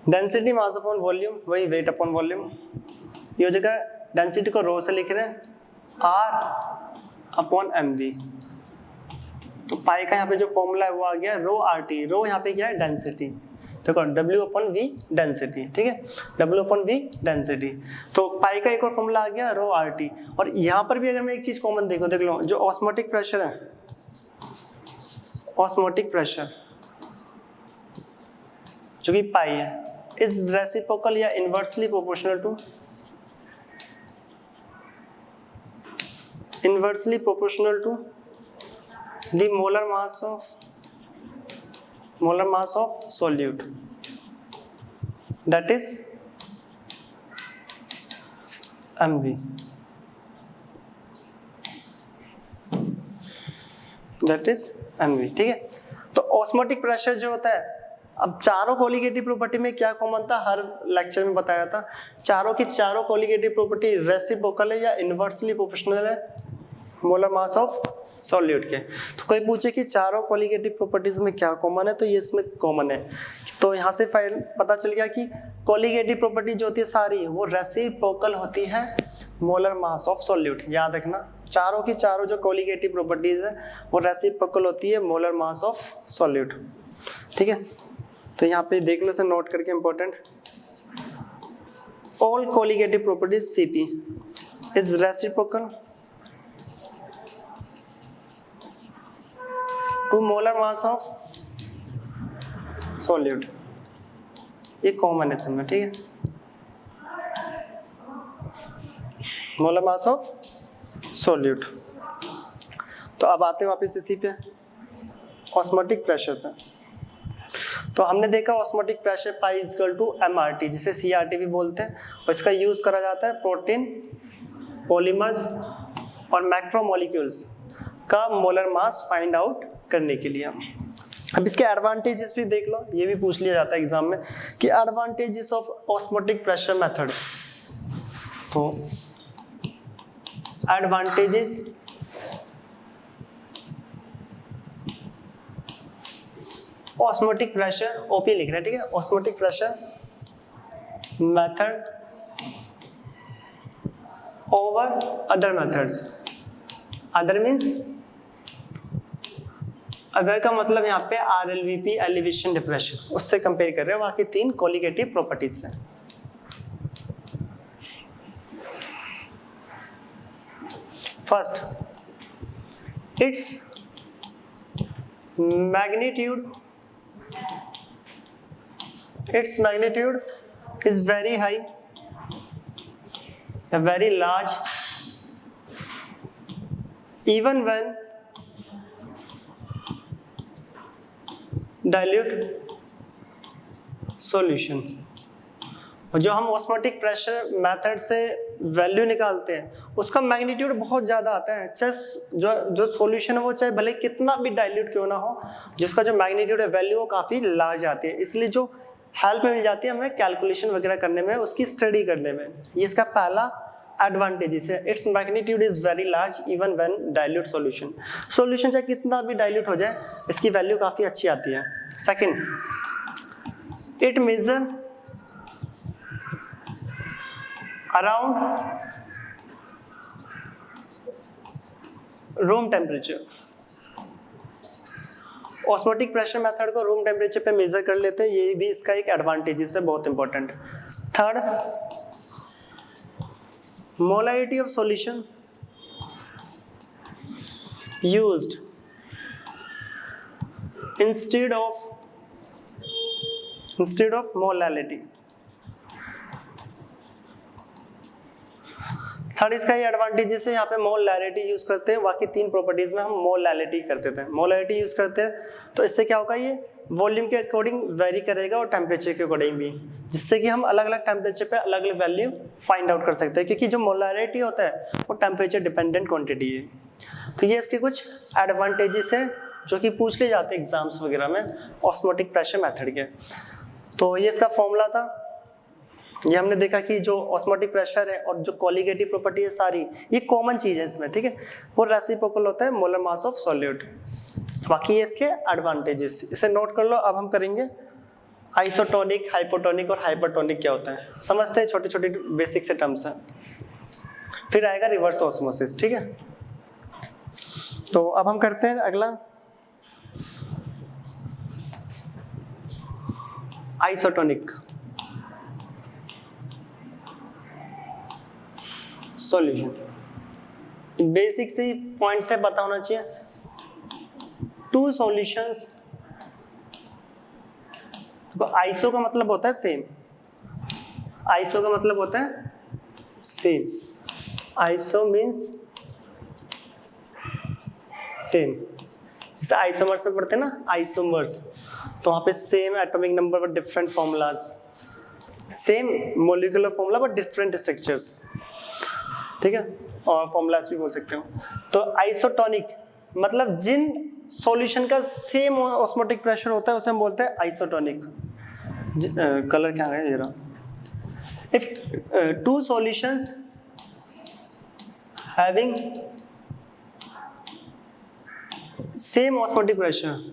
डेंसिटी मास अपॉन वॉल्यूम, वही वेट अपॉन वॉल्यूम। ये हो जाएगा, डेंसिटी को रो से लिख रहे हैं, R/mv। तो पाई का यहाँ पे जो फॉर्मूला है वो आ गया रो RT। रो यहाँ पे क्या है, डेंसिटी। देखो W/V डेंसिटी, ठीक है, W/V डेंसिटी। तो पाई का एक और फॉर्मूला आ गया रो RT। और यहाँ पर भी अगर मैं एक चीज कॉमन देख लो, जो ऑस्मोटिक प्रेशर है, ऑस्मोटिक प्रेशर जो कि पाई है, इज रेसिप्रोकल या inversely proportional to, inversely proportional to the molar mass of solute, that is mv। that is mv, ठीक है। तो ऑस्मोटिक प्रेशर जो होता है, अब चारों कोलिगेटिव प्रॉपर्टी में क्या कॉमन था, हर लेक्चर में बताया था, चारों की चारों कोलिगेटिव प्रॉपर्टी रेसिप्रोकल है या इनवर्सली प्रोपोर्शनल है मोलर मास ऑफ सॉल्यूट के। तो कोई पूछे कि चारों कोलिगेटिव प्रॉपर्टीज में क्या कॉमन है, तो ये इसमें कॉमन है। तो यहाँ से पता चल गया कि कोलिगेटिव प्रॉपर्टी जो होती है सारी वो रेसिप्रोकल होती है मोलर मास ऑफ सॉल्यूट। याद रखना, चारों की चारों जो कोलिगेटिव प्रॉपर्टीज है वो रेसिप्रोकल होती है मोलर मास ऑफ सॉल्यूट, ठीक है। तो यहाँ पे देख लो, इसे नोट करके important, all colligative properties Cp is reciprocal to molar mass of solute. ये कॉमन है इसमें, ठीक है, मोलर मास ऑफ सॉल्यूट। तो अब आते हैं वापस इसी पे, ऑस्मोटिक प्रेशर पे। तो हमने देखा osmotic pressure pi equal to MRT, जिसे CRT भी बोलते हैं, और इसका यूज करा जाता है प्रोटीन, पॉलीमर्स और मैक्रोमोलिक्यूल्स का मोलर मास फाइंड आउट करने के लिए। अब इसके एडवांटेजेस भी देख लो, ये भी पूछ लिया जाता है एग्जाम में कि advantages of osmotic pressure method. तो एडवांटेजेस, ऑस्मोटिक प्रेशर ओपी लिख रहे हैं, ठीक है, osmotic pressure method over other methods. Other means, other का मतलब यहाँ पे RLVP एलिवेशन डिप्रेशन, उससे कंपेयर कर रहे हो बाकी तीन कोलिगेटिव प्रॉपर्टीज से। First, its magnitude is very high, very large, even when dilute solution। और जो हम ऑस्मोटिक प्रेशर मेथड से वैल्यू निकालते हैं उसका मैग्नीट्यूड बहुत ज़्यादा आता है, चाहे जो सॉल्यूशन है वो चाहे भले कितना भी डाइल्यूट क्यों ना हो, जिसका जो मैग्नीट्यूड है वैल्यू वो काफ़ी लार्ज आती है। इसलिए जो हेल्प मिल जाती है हमें कैलकुलेशन वगैरह करने में, उसकी स्टडी करने में। ये इसका पहला एडवांटेज है, its magnitude is very large even when dilute solution चाहे कितना भी डाइल्यूट हो जाए इसकी वैल्यू काफ़ी अच्छी आती है। Second, it measure around room temperature. Osmotic pressure method को रूम टेम्परेचर पे मेजर कर लेते हैं, ये भी इसका एक एडवांटेज है, बहुत important. Third, molarity of solution used instead of molality. Third, इसका ये एडवांटेजेस है, यहाँ पे मोलैरिटी यूज करते हैं, बाकी तीन प्रॉपर्टीज में हम मोलैलिटी करते थे। मोलैरिटी यूज करते हैं तो इससे क्या होगा, ये वॉल्यूम के अकॉर्डिंग वेरी करेगा और टेम्परेचर के अकॉर्डिंग भी, जिससे कि हम अलग अलग टेम्परेचर पे अलग अलग वैल्यू फाइंड आउट कर सकते हैं, क्योंकि जो मोलैरिटी होता है वो टेम्परेचर डिपेंडेंट क्वांटिटी है। तो ये इसके कुछ एडवांटेजेस हैं जो कि पूछ ले जाते हैं एग्जाम्स वगैरह में ऑस्मोटिक प्रेशर मेथड के। तो ये इसका फॉर्मूला था। ये हमने देखा कि जो ऑस्मोटिक प्रेशर है और जो कोलिगेटिव प्रॉपर्टी है सारी, ये कॉमन चीज है इसमें, ठीक है, वो रेसिप्रोकल होता है मोलर मास ऑफ सॉल्यूट। बाकी ये इसके एडवांटेजेस, इसे नोट कर लो। अब हम करेंगे आइसोटोनिक, हाइपोटोनिक और हाइपरटोनिक क्या होता है, समझते हैं, छोटे छोटे बेसिक से टर्म्स हैं। फिर आएगा रिवर्स ऑस्मोसिस, ठीक है। तो अब हम करते हैं अगला, आइसोटोनिक सॉल्यूशन। बेसिक से पॉइंट से पता होना चाहिए, टू सॉल्यूशंस, तो आइसो का मतलब होता है सेम, आइसो का मतलब होता है सेम, आइसो मीन्स सेम। जैसे आइसोमर्स में पढ़ते हैं ना, आइसोमर्स, तो वहां पे same atomic number but different formulas, same molecular formula but different structures, ठीक है, और फॉर्मूलाज भी बोल सकते हो। तो आइसोटोनिक मतलब जिन सॉल्यूशन का सेम ऑस्मोटिक प्रेशर होता है उसे हम बोलते हैं आइसोटोनिक। कलर क्या है ये रहा। If two solutions having same osmotic pressure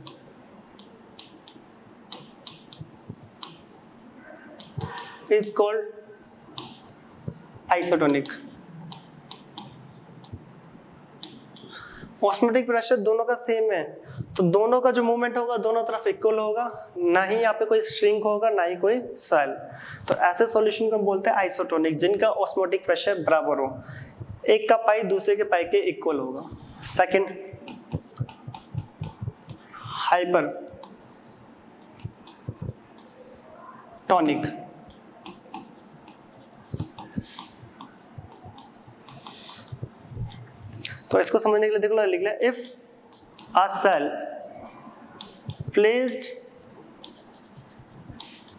is called isotonic। Osmotic pressure दोनों का सेम है, तो दोनों का जो मूवमेंट होगा दोनों तरफ इक्वल होगा, ना ही यहाँ पे कोई श्रिंक होगा ना ही कोई स्वेल। तो ऐसे सॉल्यूशन को बोलते हैं आइसोटोनिक, जिनका ऑस्मोटिक प्रेशर बराबर हो, एक का पाई दूसरे के पाई के इक्वल होगा। Second, hypertonic. तो इसको समझने के लिए देखो लिख लिया, if a cell placed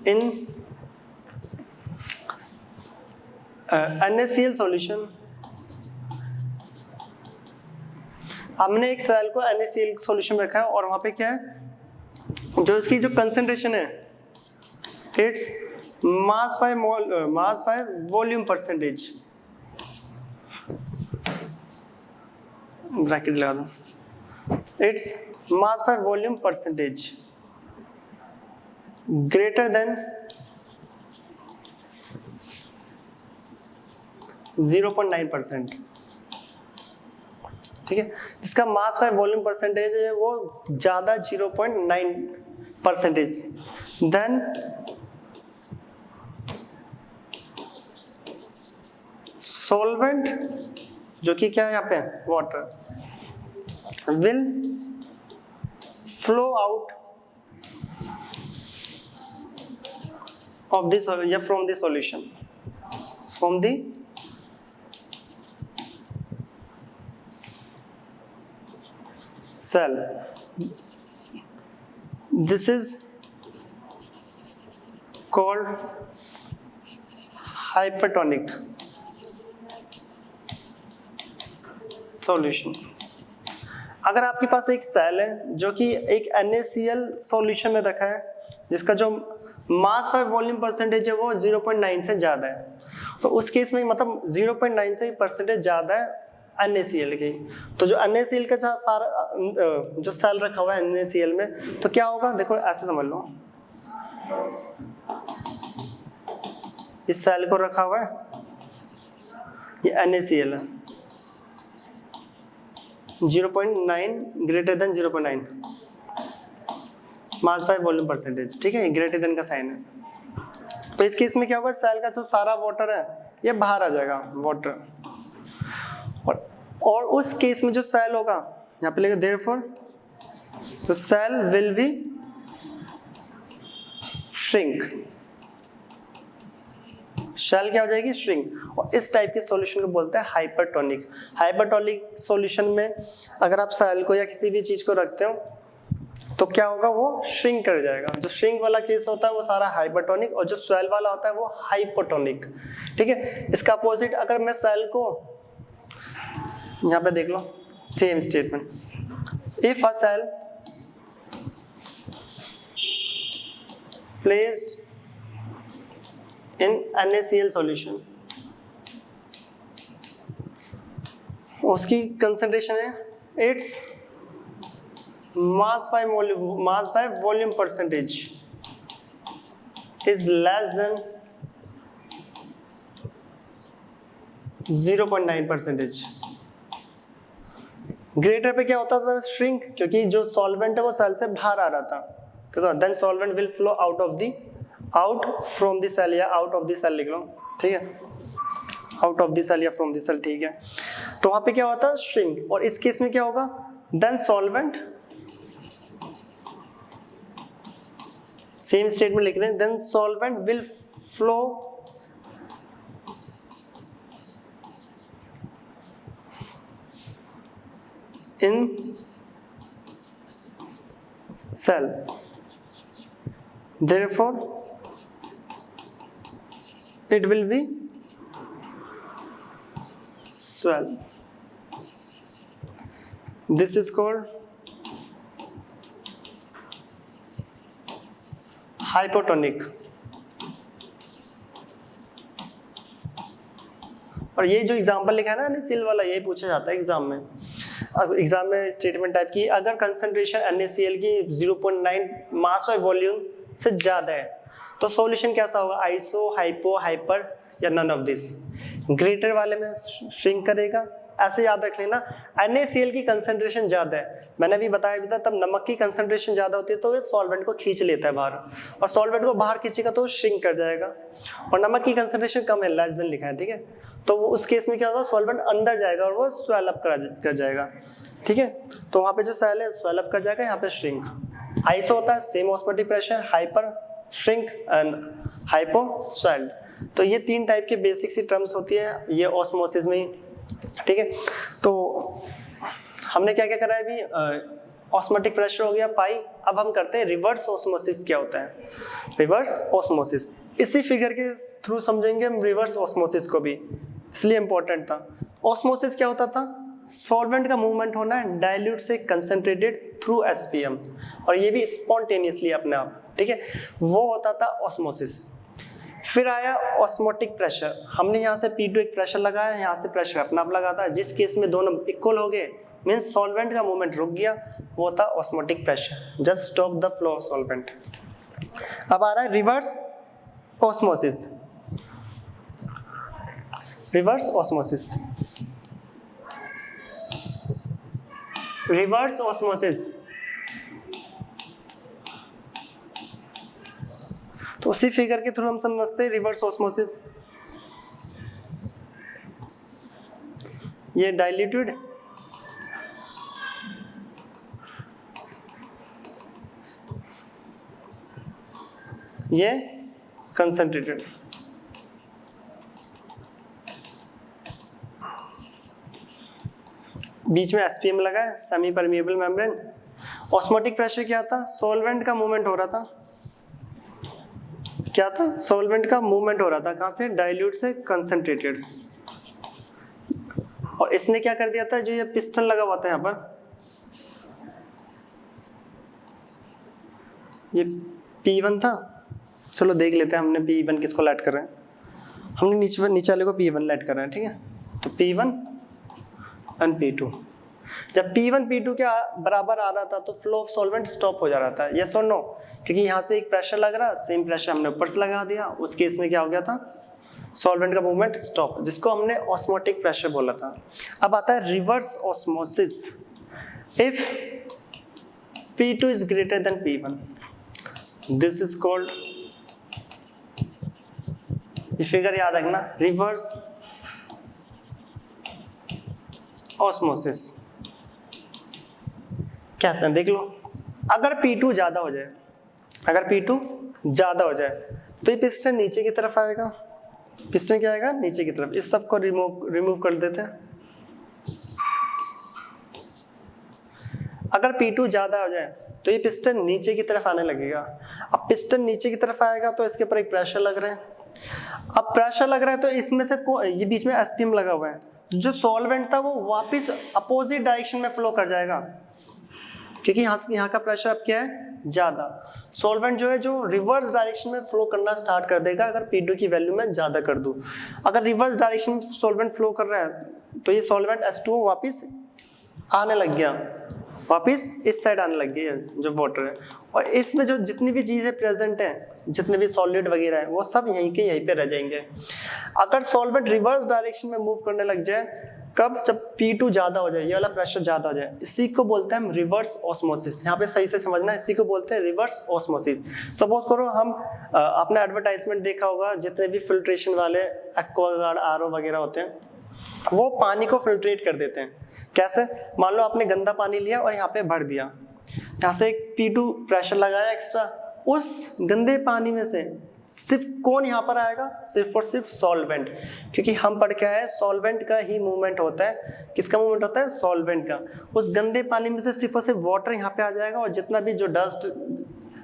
in NaCl solution, हमने एक सेल को NaCl सॉल्यूशन में रखा है और वहां पे क्या है, जो इसकी जो कंसेंट्रेशन है, its mass by volume percentage, bracket लगा दो, it's mass by volume percentage greater than 0.9%, ठीक है। जिसका मास बाय वॉल्यूम परसेंटेज है वो ज्यादा 0.9% देन सॉल्वेंट, जो कि क्या है यहाँ पे water, will flow out of this from the solution, from the cell. This is called hypertonic solution. अगर आपके पास एक सेल है जो कि एक NaCl सॉल्यूशन में रखा है, जिसका जो मास बाय वॉल्यूम परसेंटेज है वो 0.9 से ज्यादा है, तो उस केस में मतलब 0.9 से परसेंटेज ज्यादा है NaCl की, तो जो NaCl का सारा जो सेल रखा हुआ है NaCl में, तो क्या होगा, देखो ऐसे समझ लो, इस सेल को रखा हुआ है, ये NaCl है, 0.9 greater than 0.9 mass by volume percentage, ठीक है, ग्रेटर देन का साइन है। तो इस केस में क्या होगा, सेल का जो सारा वाटर है ये बाहर आ जाएगा, वाटर, और उस केस में जो सेल होगा यहाँ पे लिखो देयरफॉर, तो cell will be shrink, cell क्या हो जाएगी, श्रिंक। और इस टाइप के सॉल्यूशन को बोलते हैं हाइपरटोनिक। हाइपरटोनिक सॉल्यूशन में अगर आप सेल को या किसी भी चीज को रखते हो तो क्या होगा, वो श्रिंक कर जाएगा। जो श्रिंक वाला केस होता है वो सारा हाइपरटोनिक, और जो स्वेल वाला होता है वो हाइपोटोनिक, ठीक है। इसका अपोजिट, अगर मैं सेल को यहाँ पे देख लो, same statement, if a cell placed in NaCl solution, उसकी कंसेंट्रेशन है, its mass by volume percentage is less than 0.9%। Greater पे क्या होता था? श्रिंक, क्योंकि जो सॉल्वेंट है वो सेल से बाहर आ रहा था, तो then solvent will flow out from the cell, या आउट ऑफ द सेल लिख लो, ठीक है, आउट ऑफ द सेल या फ्रॉम द सेल, ठीक है। तो वहां पे क्या होता? श्रिंक। और इस केस में क्या होगा? देन सॉल्वेंट, सेम स्टेटमेंट लिख रहे हैं, then solvent will flow in cell, therefore it will be swell. This is called hypotonic। और ये जो एग्जांपल लिखा है ना NaCl वाला, ये पूछा जाता है एग्जाम में। अब एग्जाम में स्टेटमेंट टाइप की, अगर कंसंट्रेशन NaCl की 0.9 मास और वॉल्यूम से ज्यादा है तो सॉल्यूशन कैसा होगा? आइसो, हाइपो, हाइपर या नन ऑफ दिस। ग्रेटर वाले में श्रिंक करेगा। ऐसे याद रख लेना, NaCl की कंसंट्रेशन ज्यादा है, मैंने अभी बताया भी था, तब नमक की कंसंट्रेशन ज्यादा होती है तो ये सॉल्वेंट को खींच लेता है बाहर, और सॉल्वेंट को बाहर खींचेगा तो श्रिंक कर जाएगा। और नमक की कंसंट्रेशन कम है, लेस देन लिखा है, ठीक है, तो उस केस में क्या होगा? सॉल्वेंट अंदर जाएगा और वो स्वेल अप कर जाएगा, ठीक है। तो वहाँ पे जो सेल है स्वेल अप कर जाएगा, यहाँ पे श्रिंक। आइसो होता है same osmotic pressure, hyper shrink and hypo swelled. तो ये तीन टाइप के बेसिक सी टर्म्स होती है ये ऑस्मोसिस में, ठीक है। तो हमने क्या क्या करा है अभी? ऑस्मोटिक प्रेशर हो गया पाई। अब हम करते हैं रिवर्स ऑस्मोसिस। क्या होता है रिवर्स ऑस्मोसिस? इसी फिगर के थ्रू समझेंगे हम रिवर्स ऑस्मोसिस को भी, इसलिए इंपॉर्टेंट था। ऑस्मोसिस क्या होता था? सॉल्वेंट का मूवमेंट होना है डाइल्यूट से कंसंट्रेटेड थ्रू SPM, और ये भी स्पॉन्टेनियसली अपने आप, ठीक है, वो होता था ऑस्मोसिस। फिर आया ऑस्मोटिक प्रेशर। हमने यहाँ से P2 एक प्रेशर लगाया, यहाँ से प्रेशर अपना आप लगाता है, जिस केस में दोनों इक्वल हो गए मीन्स सॉल्वेंट का मूवमेंट रुक गया, वो था osmotic pressure, just stop the flow of solvent. अब आ रहा है reverse osmosis. Reverse osmosis, reverse osmosis, तो उसी फिगर के थ्रू हम समझते हैं रिवर्स ऑस्मोसिस। ये डाइल्यूटेड, ये कंसंट्रेटेड। बीच में SPM लगा है, semi permeable membrane. Osmotic pressure क्या था? सॉल्वेंट का मूवमेंट हो रहा था, क्या था? सॉल्वेंट का मूवमेंट हो रहा था, कहां से? डाइल्यूट से कंसंट्रेटेड। और इसने क्या कर दिया था? जो ये पिस्टन लगा हुआ था यहाँ पर, ये P1 था, चलो देख लेते हैं हमने P1 किसको ऐड कर रहे हैं। हमने नीचे वाले को P1 ऐड कर रहे हैं, ठीक है। तो P1 एंड P2, जब P1 P2 के बराबर आ रहा था तो फ्लो ऑफ सॉल्वेंट स्टॉप हो जा रहा था, यस और नो? क्योंकि यहाँ से एक प्रेशर लग रहा, सेम प्रेशर हमने ऊपर से लगा दिया, उस केस में क्या हो गया था? सॉल्वेंट का मूवमेंट स्टॉप, जिसको हमने ऑस्मोटिक प्रेशर बोला था। अब आता है reverse osmosis. If P2 is greater than P1, this is called, ये फिगर याद रखना, रिवर्स ऑस्मोसिस। कैसे? देख लो, अगर P2 ज्यादा हो जाए, अगर P2 ज्यादा हो जाए तो ये पिस्टन नीचे की तरफ आएगा। पिस्टन क्या आएगा? नीचे की तरफ। इस सब को रिमूव कर देते हैं। अगर P2 ज्यादा हो जाए तो ये पिस्टन नीचे की तरफ आने लगेगा। अब पिस्टन नीचे की तरफ आएगा तो इसके ऊपर एक प्रेशर लग रहा है। अब प्रेशर लग रहा है तो इसमें से ये बीच में SPM लगा हुआ है, जो सॉल्वेंट था वो वापस अपोजिट डायरेक्शन में फ्लो कर जाएगा, क्योंकि यहाँ का प्रेशर अब क्या है? ज्यादा। सॉल्वेंट जो है जो रिवर्स डायरेक्शन में फ्लो करना स्टार्ट कर देगा अगर P2 की वैल्यू में ज्यादा कर दूं। अगर रिवर्स डायरेक्शन में सॉल्वेंट फ्लो कर रहा है तो ये सॉल्वेंट H2O वापस आने लग गया, वापिस इस साइड आने लग गई है जो वाटर है, और इसमें जो जितनी भी चीजें प्रेजेंट है, जितने भी सॉलिड वगैरह है, वो सब यहीं के यहीं पे रह जाएंगे। अगर सॉल्वेंट रिवर्स डायरेक्शन में मूव करने लग जाए, कब? जब P2 ज्यादा हो जाए, ये वाला प्रेशर ज्यादा हो जाए, इसी को बोलते हैं हम रिवर्स ऑस्मोसिस। यहाँ पे सही से समझना, इसी को बोलते हैं रिवर्स ऑस्मोसिस। सपोज करो हम आपने एडवर्टाइजमेंट देखा होगा, जितने भी फिल्ट्रेशन वाले एक्वागार्ड आरओ वगैरह होते हैं, वो पानी को फिल्ट्रेट कर देते हैं। कैसे? मान लो आपने गंदा पानी लिया और यहाँ पे भर दिया, यहाँ से एक P2 प्रेशर लगाया एक्स्ट्रा, उस गंदे पानी में से सिर्फ कौन यहाँ पर आएगा? सिर्फ और सिर्फ सॉल्वेंट, क्योंकि हम पढ़ के आए सॉल्वेंट का ही मूवमेंट होता है। किसका मूवमेंट होता है? सॉल्वेंट का। उस गंदे पानी में से सिर्फ और सिर्फ वाटर यहाँ पे आ जाएगा, और जितना भी जो डस्ट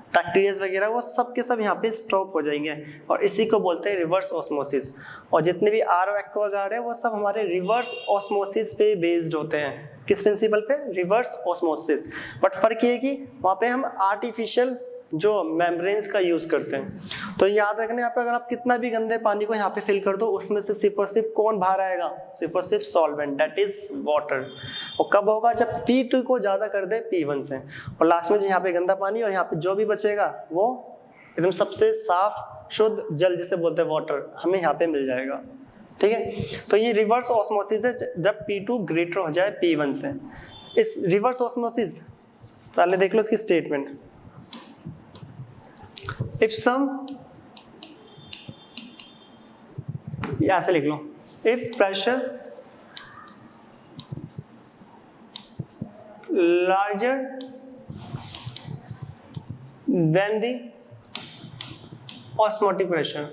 बैक्टीरिया वगैरह वो सब के सब यहाँ पे स्टॉप हो जाएंगे, और इसी को बोलते हैं रिवर्स ऑस्मोसिस। और जितने भी आरओ एक्वागार्ड है वो सब हमारे रिवर्स ऑस्मोसिस पे बेस्ड होते हैं। किस प्रिंसिपल पे? Reverse osmosis. बट फर्क ये है कि वहाँ पे हम आर्टिफिशियल जो मेम्ब्रेन्स का यूज करते हैं। तो याद रखना, यहाँ पे अगर आप कितना भी गंदे पानी को यहाँ पे फिल कर दो, उसमें से सिर्फ और सिर्फ कौन बाहर आएगा? सिर्फ और सिर्फ सॉल्वेंट, दैट इज वाटर। और कब होगा? जब P2 को ज्यादा कर दे P1 से, और लास्ट में यहाँ पे गंदा पानी और यहाँ पे जो भी बचेगा वो एकदम सबसे साफ शुद्ध जल जिसे बोलते हैं वाटर, हमें यहाँ पे मिल जाएगा। ठीक है, तो ये रिवर्स ऑस्मोसिस है जब P2 ग्रेटर हो जाए P1 से। इस रिवर्स ऑस्मोसिस पहले देख लो इसकी स्टेटमेंट। If some, ऐसे लिख लो, if pressure larger than the osmotic pressure,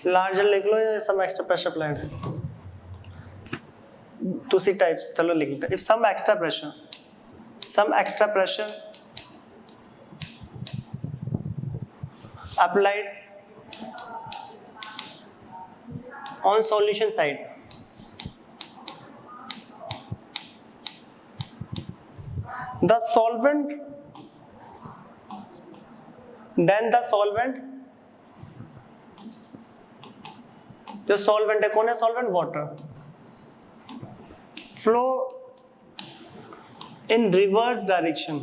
larger लिख लो या some extra pressure applied, दूसरी टाइप्स चलो लिख लेते हैं। If some extra pressure applied on solution side, the solvent, then the solvent, जो सॉल्वेंट है कौन है? Solvent water, flow in reverse direction,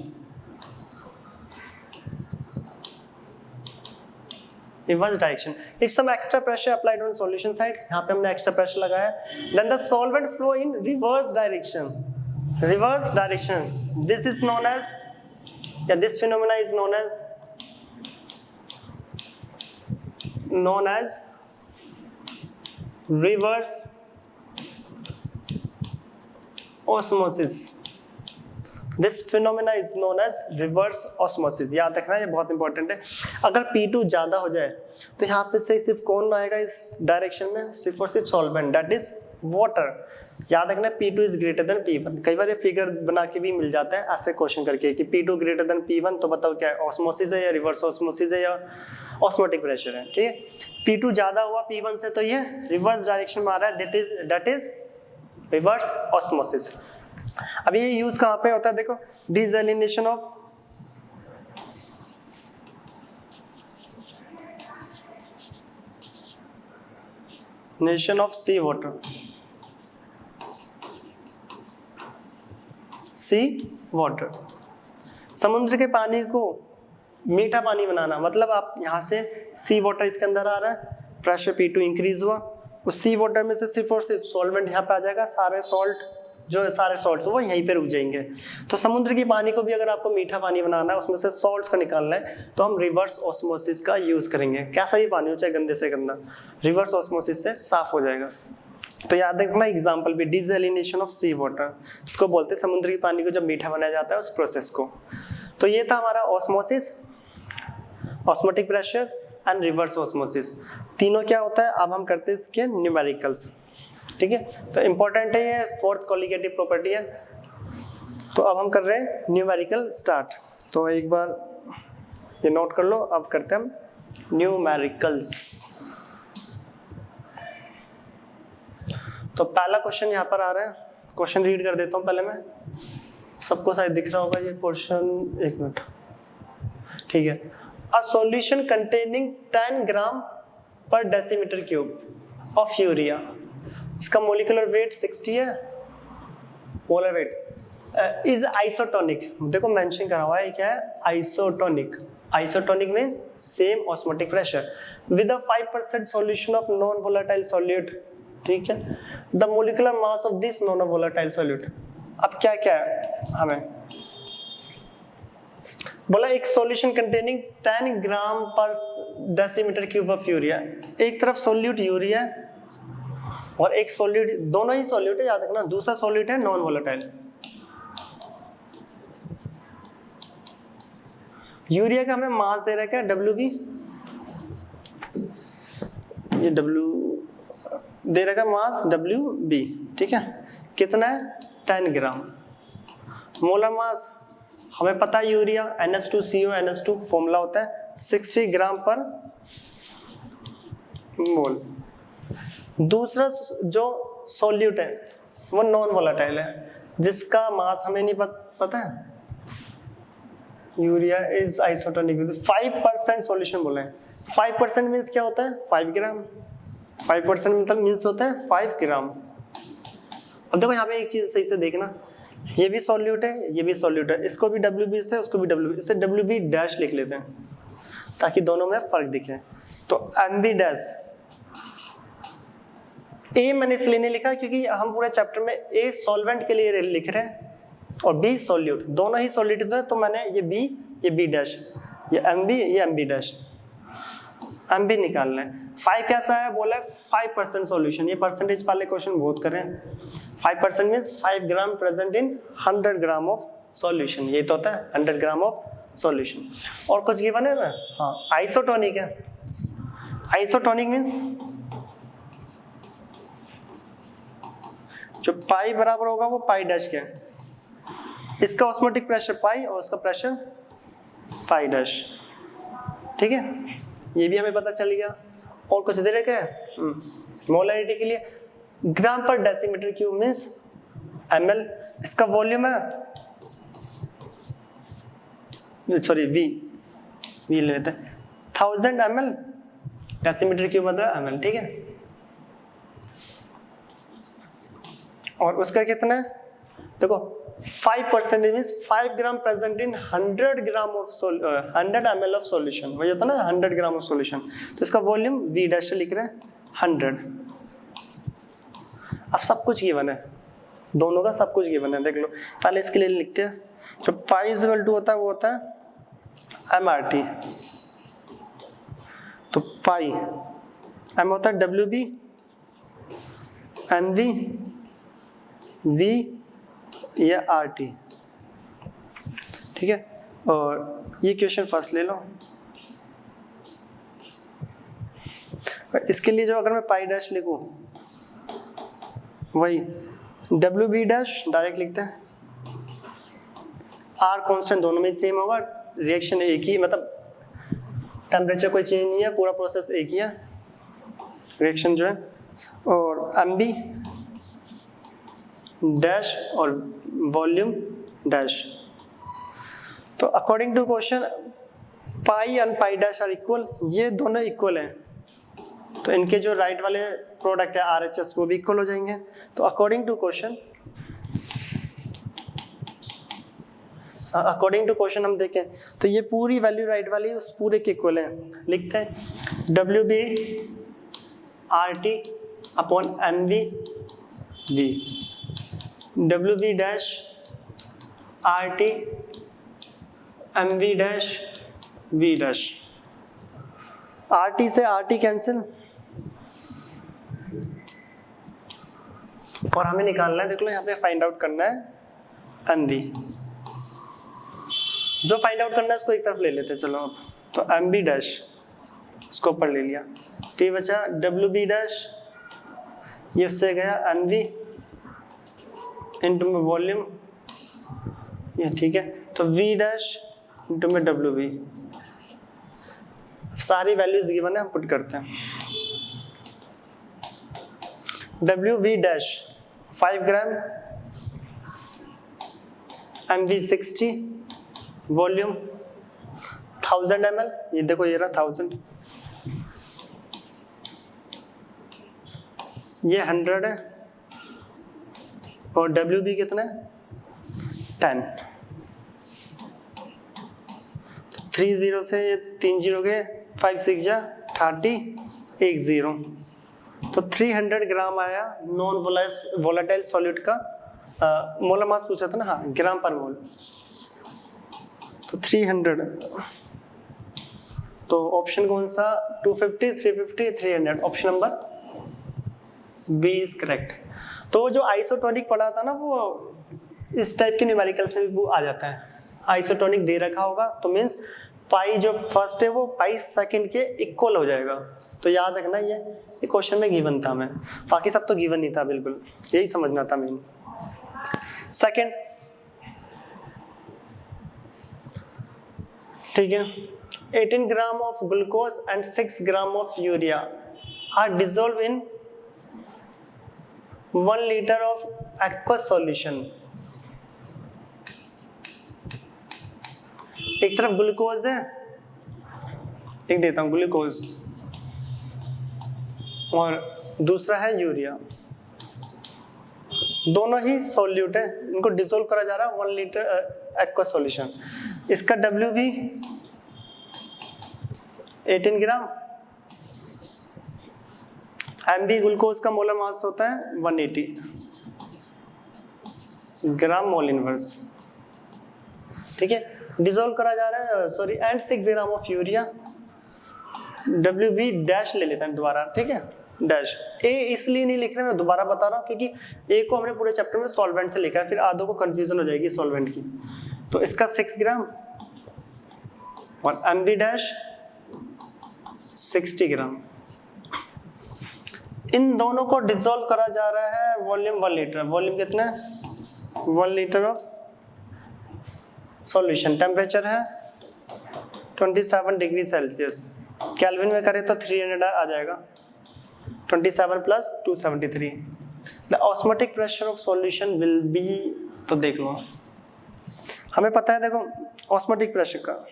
if some extra pressure applied on solution side, यहाँ पे हमने extra pressure लगाया, then the solvent flow in reverse direction, this is known as, this phenomena is known as reverse osmosis. This phenomena is known as reverse osmosis. याद रखना, ये बहुत important है। अगर P2 ज्यादा हो जाए तो यहाँ पे से सिर्फ कौन आएगा इस डायरेक्शन में? सिर्फ और सिर्फ सॉल्वेंट, दैट इज वाटर। याद रखना P2 is greater than P1। कई बार ये फिगर बना के भी मिल जाता है ऐसे क्वेश्चन करके कि P2 ग्रेटर देन P1, तो बताओ क्या है? ऑस्मोसिस है या रिवर्स ऑस्मोसिस है या ऑस्मोटिक प्रेशर है? ठीक है, P2 ज्यादा हुआ P1 से तो ये रिवर्स डायरेक्शन में आ रहा है, दैट इज रिवर्स ऑस्मोसिस। अब ये यूज कहाँ पे होता है? देखो, डिसैलिनेशन ऑफ सी वाटर, समुद्र के पानी को मीठा पानी बनाना। मतलब आप यहाँ से सी वाटर इसके अंदर आ रहा है, प्रेशर P2 इंक्रीज हुआ, उस सी वाटर में से सिर्फ और सिर्फ सॉल्वेंट यहाँ पे आ जाएगा, सारे सॉल्ट्स वो यहीं पे रुक जाएंगे। तो समुद्र की पानी को भी अगर आपको मीठा पानी बनाना है, उसमें से सॉल्ट्स को निकालना है, तो हम रिवर्स ऑस्मोसिस का यूज करेंगे। कैसा भी पानी हो, चाहे गंदे से गंदा, रिवर्स ऑस्मोसिस से साफ हो जाएगा। तो याद रखना एग्जांपल भी, डिसैलिनेशन ऑफ सी वाटर, इसको बोलते हैं समुद्र की पानी को जब मीठा बनाया जाता है उस प्रोसेस को। तो ये था हमारा osmosis, osmotic pressure and reverse osmosis. तीनों क्या होता है अब हम करते हैं इसके न्यूमेरिकल्स। ठीक है, तो इंपॉर्टेंट है ये, फोर्थ कोलिगेटिव प्रॉपर्टी है। तो अब हम कर रहे हैं न्यूमेरिकल स्टार्ट। तो एक बार ये नोट कर लो, अब करते हैं हम न्यूमेरिकल्स। तो पहला क्वेश्चन यहाँ पर आ रहा है, क्वेश्चन रीड कर देता हूँ पहले मैं, सबको शायद दिख रहा होगा ये क्वेश्चन, एक मिनट। ठीक है, अ सॉल्यूशन कंटेनिंग 10 ग्राम पर डेसीमीटर क्यूब ऑफ यूरिया इसका मोलिकुलर वेट 60 है, मोलर वेट इज आइसोटोनिक, देखो मेंशन करा हुआ है क्या है, isotonic. Isotonic means same osmotic pressure with a 5% solution of non volatile solute, ठीक है। The molecular mass of this non volatile solute. अब क्या क्या है हमें बोला, एक सॉल्यूशन कंटेनिंग 10 ग्राम पर डेसीमीटर क्यूब ऑफ यूरिया, एक तरफ सॉल्यूट यूरिया और एक सॉल्यूट, दोनों ही सॉल्यूट है याद रखना, दूसरा सॉल्यूट है नॉन वोलेटाइल। यूरिया का हमें मास दे रखा है WB, ये W दे रखा है मास WB, ठीक है, कितना है 10 ग्राम। मोलर मास हमें पता है यूरिया NH2CO NH2 फॉर्मूला होता है 60 ग्राम पर मोल। दूसरा जो सॉल्यूट है वो नॉन वोलेटाइल है जिसका मास हमें नहीं पता है, urea is isotonic with 5% solution बोले हैं। 5% मींस क्या होता है 5 ग्राम, 5% मतलब मींस होता है 5 ग्राम। अब देखो यहाँ पे एक चीज सही से देखना, ये भी सॉल्यूट है ये भी सॉल्यूट है, इसको भी WB से उसको भी WB, इससे WB डैश लिख लेते हैं ताकि दोनों में फर्क दिखे। तो MV डैश, A मैंने इसलिए नहीं लिखा क्योंकि हम पूरे चैप्टर में A सॉल्वेंट के लिए लिख रहे हैं और B सॉल्यूट, दोनों ही सॉल्यूट थे, तो मैंने ये B डैश, ये MB ये MB डैश, MB निकालना है। 5 कैसा है बोला 5% सॉल्यूशन, ये परसेंटेज वाले क्वेश्चन बहुत कर रहे हैं। 5% means 5 gram present in 100 gram of solution, ये तो होता है 100 ग्राम ऑफ सॉल्यूशन। और कुछ गिवन है ना, हाँ आइसोटोनिक है। आइसोटोनिक मींस जो पाई बराबर होगा वो पाई डैश के, इसका ऑस्मोटिक प्रेशर पाई और उसका प्रेशर पाई डैश, ठीक है, ये भी हमें पता चल गया। और कुछ दे रखे हैं मोलरिटी के लिए, ग्राम पर डेसीमीटर क्यूब मींस ml, इसका वॉल्यूम है सॉरी V ले लेते हैं 1000 ml, डेसीमीटर क्यूब मतलब ml, ठीक है। और उसका कितना है देखो 5% means 5 gram present in 100 gram of 100 ml of solution, वही होता है ना 100 ग्राम ऑफ सॉल्यूशन, तो इसका वॉल्यूम V डैश लिख रहे हैं 100। अब सब कुछ गिवन है, दोनों का सब कुछ गिवन है, देख लो। पहले इसके लिए लिखते हैं, जो पाई इक्वल टू होता है वो होता है MRT, तो पाई M होता है WB, MV, V या RT, ठीक है। और ये क्वेश्चन फर्स्ट ले लो, इसके लिए जो अगर मैं पाई डैश लिखूं वही WB डैश डायरेक्ट लिखते हैं, R कांस्टेंट दोनों में सेम होगा, रिएक्शन एक ही, मतलब टेम्परेचर कोई चेंज नहीं है, पूरा प्रोसेस एक ही है, रिएक्शन जो है। और MB डैश और वॉल्यूम डैश। तो according to question pi and pi dash are equal, ये दोनों इक्वल हैं, तो इनके जो राइट वाले प्रोडक्ट है RHS वो भी इक्वल हो जाएंगे। तो अकॉर्डिंग टू क्वेश्चन हम देखें तो ये पूरी वैल्यू राइट वाली उस पूरे के इक्वल है, लिखते हैं WB RT upon MV V, WB dash RT MV dash V dash, RT से RT कैंसिल, और हमें निकालना है, देख लो यहाँ पे फाइंड आउट करना है MV, जो फाइंड आउट करना है उसको एक तरफ ले लेते हैं, चलो अब तो MB डैश इसको ऊपर ले लिया, तो ये बचा WB डैश, ये उससे गया MV इंटू में वॉल्यूम, ये ठीक है, तो V डैश इंटू में WB, सारी वैल्यूज गिवन है, हम पुट करते हैं। WB डैश 5 ग्राम, MV 60, वॉल्यूम 1000 ml, ये देखो ये रहा 1000, ये 100 है और WB कितना है 10। 3 0 से ये 3 0 के 5 6 जा 30 1 0, तो 300 ग्राम आया नॉन वोलेटाइल सॉल्यूट का। मोलर मास पूछा था ना, हाँ ग्राम पर मोल, तो 300। तो ऑप्शन कौन सा 250 350 300, option number B is correct. तो जो आइसोटोनिक पढ़ा था ना वो इस टाइप के न्यूमेरिकल्स में भी आ जाता है। आइसोटोनिक दे रखा होगा तो मीन्स पाई जो फर्स्ट है वो पाई सेकंड के इक्वल हो जाएगा। तो याद रखना ये क्वेश्चन में गिवन था, मैं बाकी सब तो गिवन नहीं था, बिल्कुल यही समझना था मेन। सेकंड, ठीक है, 18 gram of glucose and 6 gram of urea are dissolve in 1 litre of aqueous solution. एक तरफ ग्लूकोज है, लिख देता हूं ग्लूकोज, और दूसरा है यूरिया, दोनों ही सॉल्यूट है, इनको डिसॉल्व करा जा रहा है 1 लीटर एक्वस सॉल्यूशन। इसका WV 18 ग्राम, MB ग्लूकोज का मोलर मास होता है 180 ग्राम मोल इनवर्स, ठीक है। डिसॉल्व करा जा रहा है sorry and 6 gram of urea, WB dash ले लेते हैं दोबारा, ठीक है, डैश। ए इसलिए नहीं लिख रहे, मैं दोबारा बता रहा हूँ क्योंकि ए को हमने पूरे चैप्टर में सॉल्वेंट से लिखा है, फिर आधों को कंफ्यूजन हो जाएगी सॉल्वेंट की। तो इसका 6 ग्राम और MB डैश 60 ग्राम, इन दोनों को डिसॉल्व करा जा रहा है वॉल्यूम 1 लीटर। वॉल्यूम कितना है 1 लीटर ऑफ सॉल्यूशन। टेम्परेचर है 27 डिग्री सेल्सियस, केल्विन में करें तो 300 आ जाएगा, 27 plus 273। The osmotic pressure of solution will be, तो देख लो हमें पता है, देखो ऑस्मोटिक प्रेशर का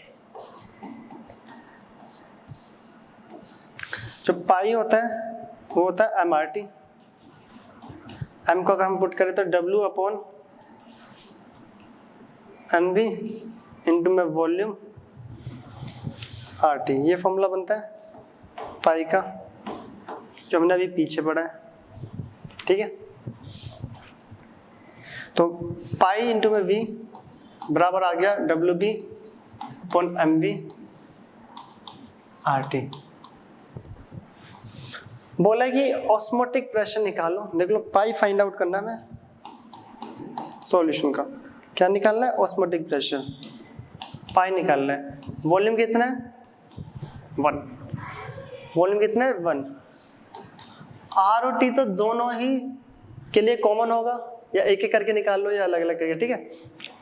जो पाई होता है वो होता है MRT। M को अगर हम पुट करें तो W अपॉन MV इंटू में वॉल्यूम RT, ये फॉर्मूला बनता है पाई का जो हमने अभी पीछे पढ़ा है, ठीक है। तो पाई इंटू में V बराबर आ गया WB अपॉन MV RT। बोला कि ऑस्मोटिक प्रेशर निकालो, देख लो पाई फाइंड आउट करना है सॉल्यूशन का, क्या निकालना है ऑस्मोटिक प्रेशर, पाई निकालना है। वॉल्यूम कितना है 1, वॉल्यूम कितना है 1। R और T तो दोनों ही के लिए कॉमन होगा, या एक एक करके निकाल लो या अलग अलग करके, ठीक है।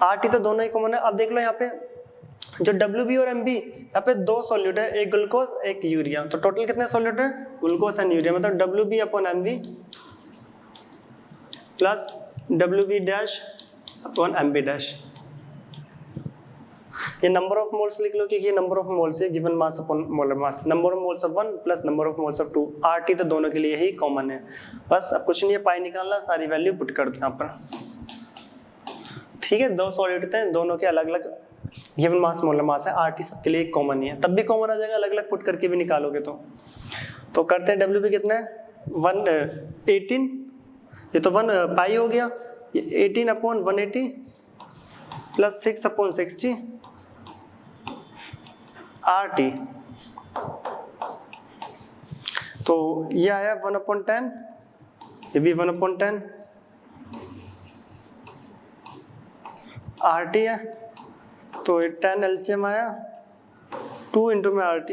RT तो दोनों ही कॉमन है। अब देख लो यहाँ पे जो WB और MB, यहाँ पे 2 सॉल्यूट है, एक ग्लूकोज एक यूरिया, तो टोटल कितने सॉल्यूट है ग्लूकोज एंड यूरिया, मतलब WB upon MB plus WB dash upon MB dash. ये नंबर ऑफ मोल्स लिख लो क्योंकि ये नंबर ऑफ मोल्स है given mass upon molar mass, number of moles of 1 plus number of moles of 2। RT तो दोनों के लिए ही कॉमन है, बस अब कुछ नहीं है, पाई निकालना, सारी वैल्यू पुट कर दो यहाँ पर, ठीक है। 2 सॉल्यूट थे, दोनों के अलग अलग गिवन मास मोलर मास है, RT सबके लिए कॉमन ही है, तब भी कॉमन आ जाएगा, अलग अलग पुट करके भी निकालोगे तो करते हैं। WB कितना है 118, ये तो 1 पाई हो गया, ये 18 अपॉन 180 प्लस 6 अपॉन 60 RT, तो ये आया 1/10, ये भी 1/10 RT है, तो 10 LCM आया 2 इंटू में RT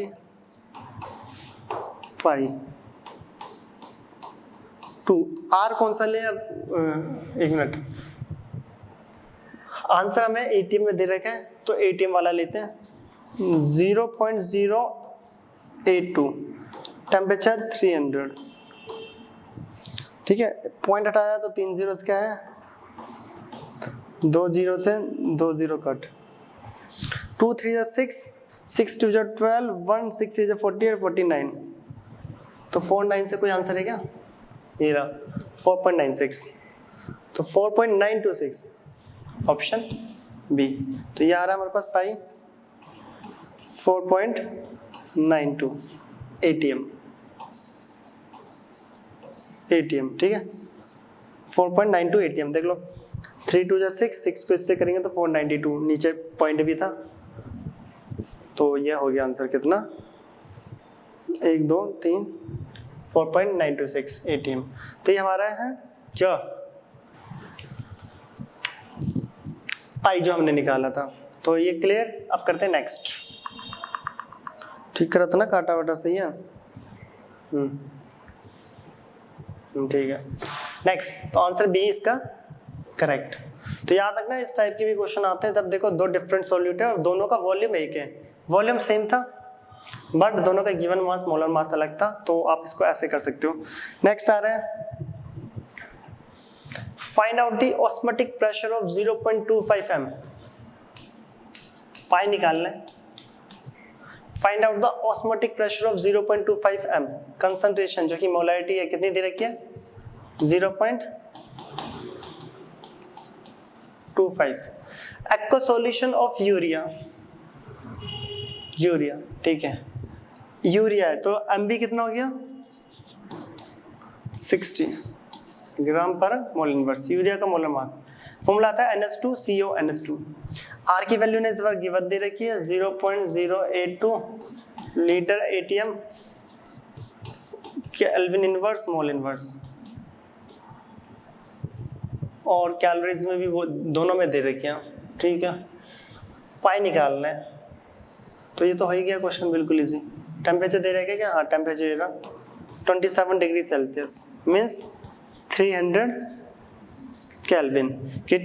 पाई 2। R कौन सा ले, अब एक मिनट, आंसर हमें ATM में दे रखा है तो ATM वाला लेते हैं। 0.082, टेम्परेचर 300, ठीक है। पॉइंट हटाया तो 3 जीरोस क्या है, 2 0 से 2 0 कट, 2 3 6, 6 2 12, 1 6 48 49, तो 49 से कोई आंसर है क्या ये रहा 4.96, तो 4.926 ऑप्शन बी। तो ये आ रहा है हमारे पास पाई 4.92 ATM, ठीक है 4.92 ATM। देख लो 3 2 जा 6, 6 को इससे करेंगे तो 492, नीचे पॉइंट भी था, तो ये हो गया आंसर कितना 1 2 3 4.926 ATM। तो ये हमारा है क्या पाई जो हमने निकाला था। तो ये क्लियर। अब करते हैं नेक्स्ट। ठीक करा था ना, काटा वाटा सही है। ठीक है नेक्स्ट। तो आंसर बी इसका करेक्ट। तो याद रखना इस टाइप के भी क्वेश्चन आते हैं जब देखो दो डिफरेंट सॉल्यूट है और दोनों का वॉल्यूम एक है, वॉल्यूम सेम था बट दोनों का गिवन मास मोलर मास अलग था, तो आप इसको ऐसे कर सकते हो। नेक्स्ट आ रहा है find out the osmotic pressure of 0.25 m। पाई निकालना है। Find out the osmotic pressure of 0.25 m। Concentration जो कि मोलैरिटी है कितनी दे रखी है 0.25। एक्वा सॉल्यूशन ऑफ यूरिया, ठीक है यूरिया है तो MB कितना हो गया 60 ग्राम पर मोल इनवर्स। यूरिया का मोलर मास फॉर्मूला आता है NH2CO NH2। R की वैल्यू ने इस बार गिवन दे रखी है 0.082 litre ATM kelvin inverse mole inverse, और कैलोरीज में भी वो दोनों में दे रखी है। ठीक है पाई निकालना है, तो ये तो हो ही गया क्वेश्चन बिल्कुल इजी। टेम्परेचर दे रखा है क्या, हाँ टेम्परेचर दे रहा 27 डिग्री सेल्सियस मीन्स 300 केल्विन। कि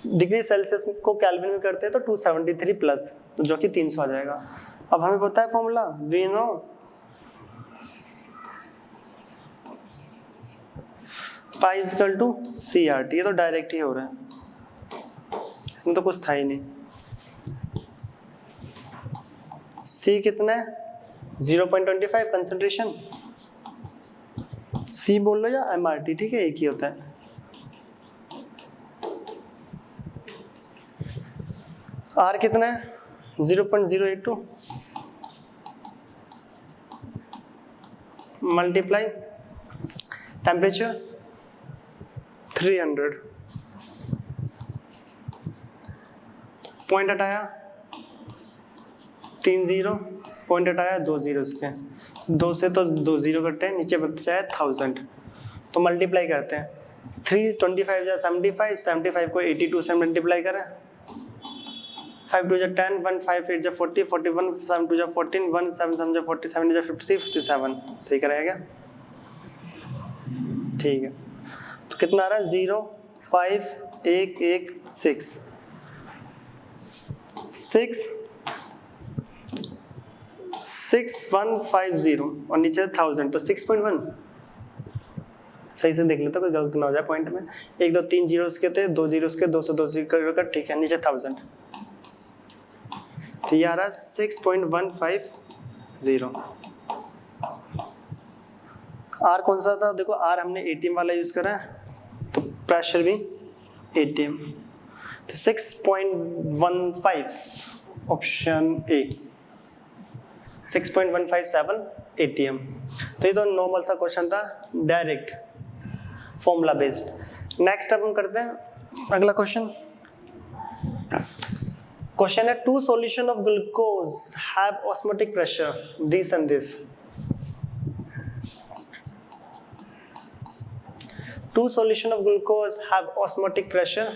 डिग्री सेल्सियस को केल्विन में करते हैं तो 273 प्लस, तो जो कि 300 आ जाएगा। अब हमें पता है formula we know pi equal to CRT। ये तो डायरेक्ट ही हो रहा है, इसमें तो कुछ था ही नहीं। C कितना है 0.25 कंसंट्रेशन, C बोल लो या MRT, ठीक है एक ही होता है। R कितना है 0.082 मल्टीप्लाई टेम्परेचर 300, पॉइंट हटाया 3 0, पॉइंट हटाया 2 0, इसके 2 से तो 2 0 कटते हैं, नीचे बचा है 1000, तो मल्टीप्लाई करते हैं 325 या 75, 75 को 82 से मल्टीप्लाई करें, 5 2 जा 10, 1 5 8 जा 40, 41 7 2 जा 14, 1 7 7 जा 40, 7 जा 50, 57 सही करेगा क्या? ठीक है तो कितना आ रहा है 0 5 1 1 6 6 6150 और नीचे 1000 तो 6.1। सही से देख लेता कोई गलत ना हो जाए पॉइंट में। 1 2 3 जीरोस के थे, 2 जीरोस के 200 2 जीरो का, ठीक है नीचे 1000, तो ये आ रहा है 6.150। आर कौन सा था देखो, आर हमने ATM वाला यूज करा है तो प्रेशर भी ATM, तो 6.15 ऑप्शन ए 6.157 ATM। तो ये तो नॉर्मल सा क्वेश्चन था डायरेक्ट फॉर्मूला बेस्ड। नेक्स्ट अब हम करते हैं अगला क्वेश्चन। क्वेश्चन है two solution of glucose have osmotic pressure this and this. Two solution of glucose have osmotic pressure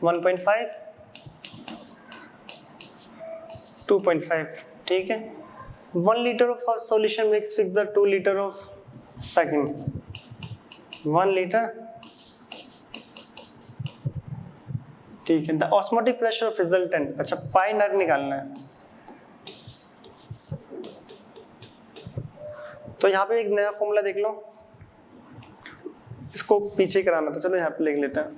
1.5 2.5, ठीक है। 1 liter of solution mixed with the 2 liter of second 1 liter, ठीक है। The osmotic pressure of resultant, अच्छा पाई नर निकालना है, तो यहाँ पे एक नया फॉर्मूला देख लो, इसको पीछे कराना था, चलो यहाँ पे लिख लेते हैं।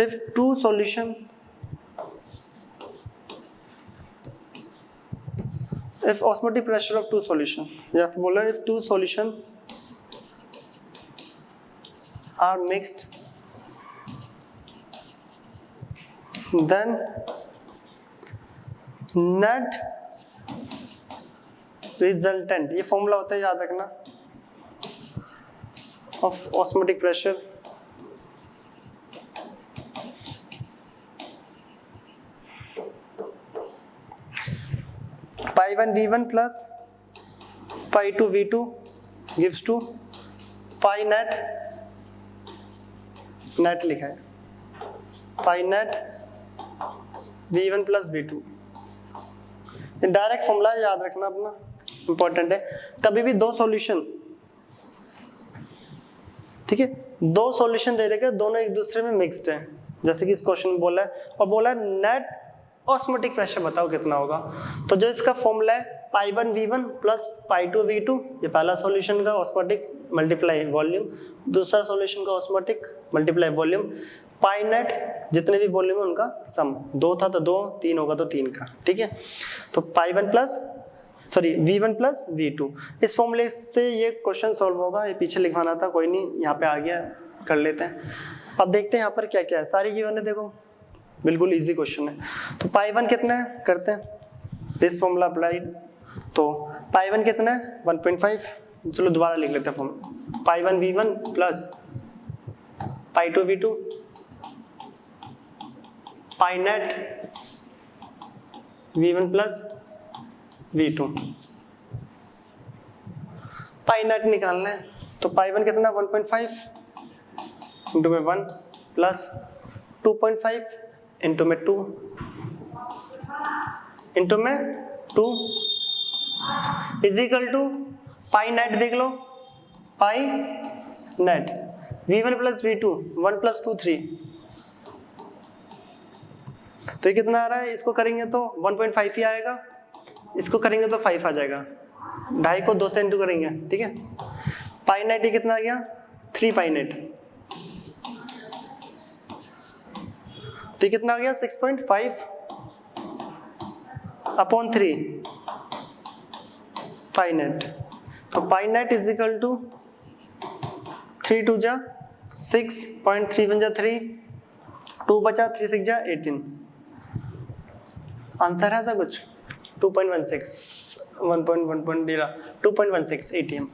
If two solution if osmotic pressure of two solution, या फिर बोलो if two solution are mixed then net resultant, ये फॉर्मूला होता है याद रखना, of osmotic pressure pi 1 V1 plus pi 2 V2 gives to pi net, net लिखा है pi net V1 plus V2। Direct formula याद रखना अपना, इंपॉर्टेंट है। कभी भी दो सॉल्यूशन, ठीक है, दो सॉल्यूशन दे रखे, दोनों एक दूसरे में मिक्स्ड है, जैसे कि इस क्वेश्चन में बोला है, और बोला है नेट ऑस्मोटिक प्रेशर बताओ कितना होगा। तो जो इसका फॉर्मूला है पाई 1 V1 प्लस पाई 2 V2, ये पहला सॉल्यूशन का ऑस्मोटिक मल्टीप्लाई वॉल्यूम, दूसरा सॉल्यूशन का ऑस्मोटिक मल्टीप्लाई वॉल्यूम, पाई नेट जितने भी वॉल्यूम है उनका सम, 2 था तो 2, 3 होगा तो 3 का, ठीक है। तो पाई 1 प्लस V1 प्लस V2, इस फॉर्मूले से ये क्वेश्चन सॉल्व होगा। ये पीछे लिखवाना था, कोई नहीं, यहाँ पे आ गया, कर लेते हैं। अब देखते हैं यहाँ पर क्या क्या है, सारी गिवन है, देखो बिल्कुल इजी क्वेश्चन है। तो पाई 1 कितना है, करते हैं दिस फॉर्मूला अप्लाइड। तो पाई 1 कितना है 1.5, चलो दोबारा लिख लेते हैं फॉर्मूला, पाई 1 V1 प्लस पाई 2 V2 पाई नेट V1 प्लस V2। पाई नेट निकालना है, तो पाई 1 कितना 1.5 इंटू में 1 प्लस 2.5 इंटू में 2 इंटू में 2 is equal to pi net देख लो, pi net V1 plus V2 1 plus 2 3, तो ये कितना आ रहा है, इसको करेंगे तो 1.5 ही आएगा, इसको करेंगे तो 5 आ जाएगा, 2.5 को 2 से इंटू करेंगे, ठीक है। पाई नेट ये कितना आ गया 3 पाई नेट, तो ये कितना आ गया 6.5 अपॉन 3 पाई नेट। तो पाई नेट इज इक्वल टू 3 2 जा 6.3 1 जा 3, 2 बचा 3 6 जा 18, आंसर है ऐसा कुछ 2.16 2.16 ATM।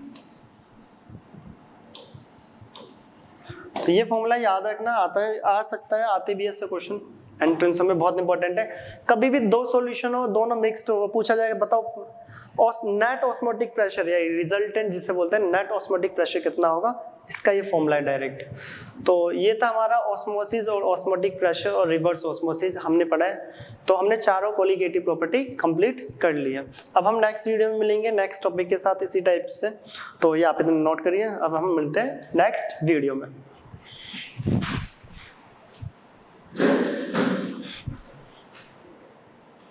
तो ये फॉर्मूला याद रखना, आता है, आ सकता है, आते भी ऐसे क्वेश्चन एंट्रेंस में, बहुत इंपॉर्टेंट है। कभी भी दो सॉल्यूशन हो, दोनों मिक्स्ड हो, पूछा जाएगा बताओ नेट ऑस्मोटिक प्रेशर या रिजल्टेंट जिसे बोलते हैं नेट ऑस्मोटिक प्रेशर कितना होगा, इसका ये फॉर्मूला है डायरेक्ट। तो ये था हमारा ऑस्मोसिस और ऑस्मोटिक प्रेशर और रिवर्स ऑस्मोसिस हमने पढ़ा है। तो हमने चारों कोलिगेटिव प्रॉपर्टी कंप्लीट कर ली है। अब हम नेक्स्ट वीडियो में मिलेंगे नेक्स्ट टॉपिक के साथ इसी टाइप से, तो ये आप इधर नोट करिए। अब हम मिलते हैं नेक्स्ट वीडियो में।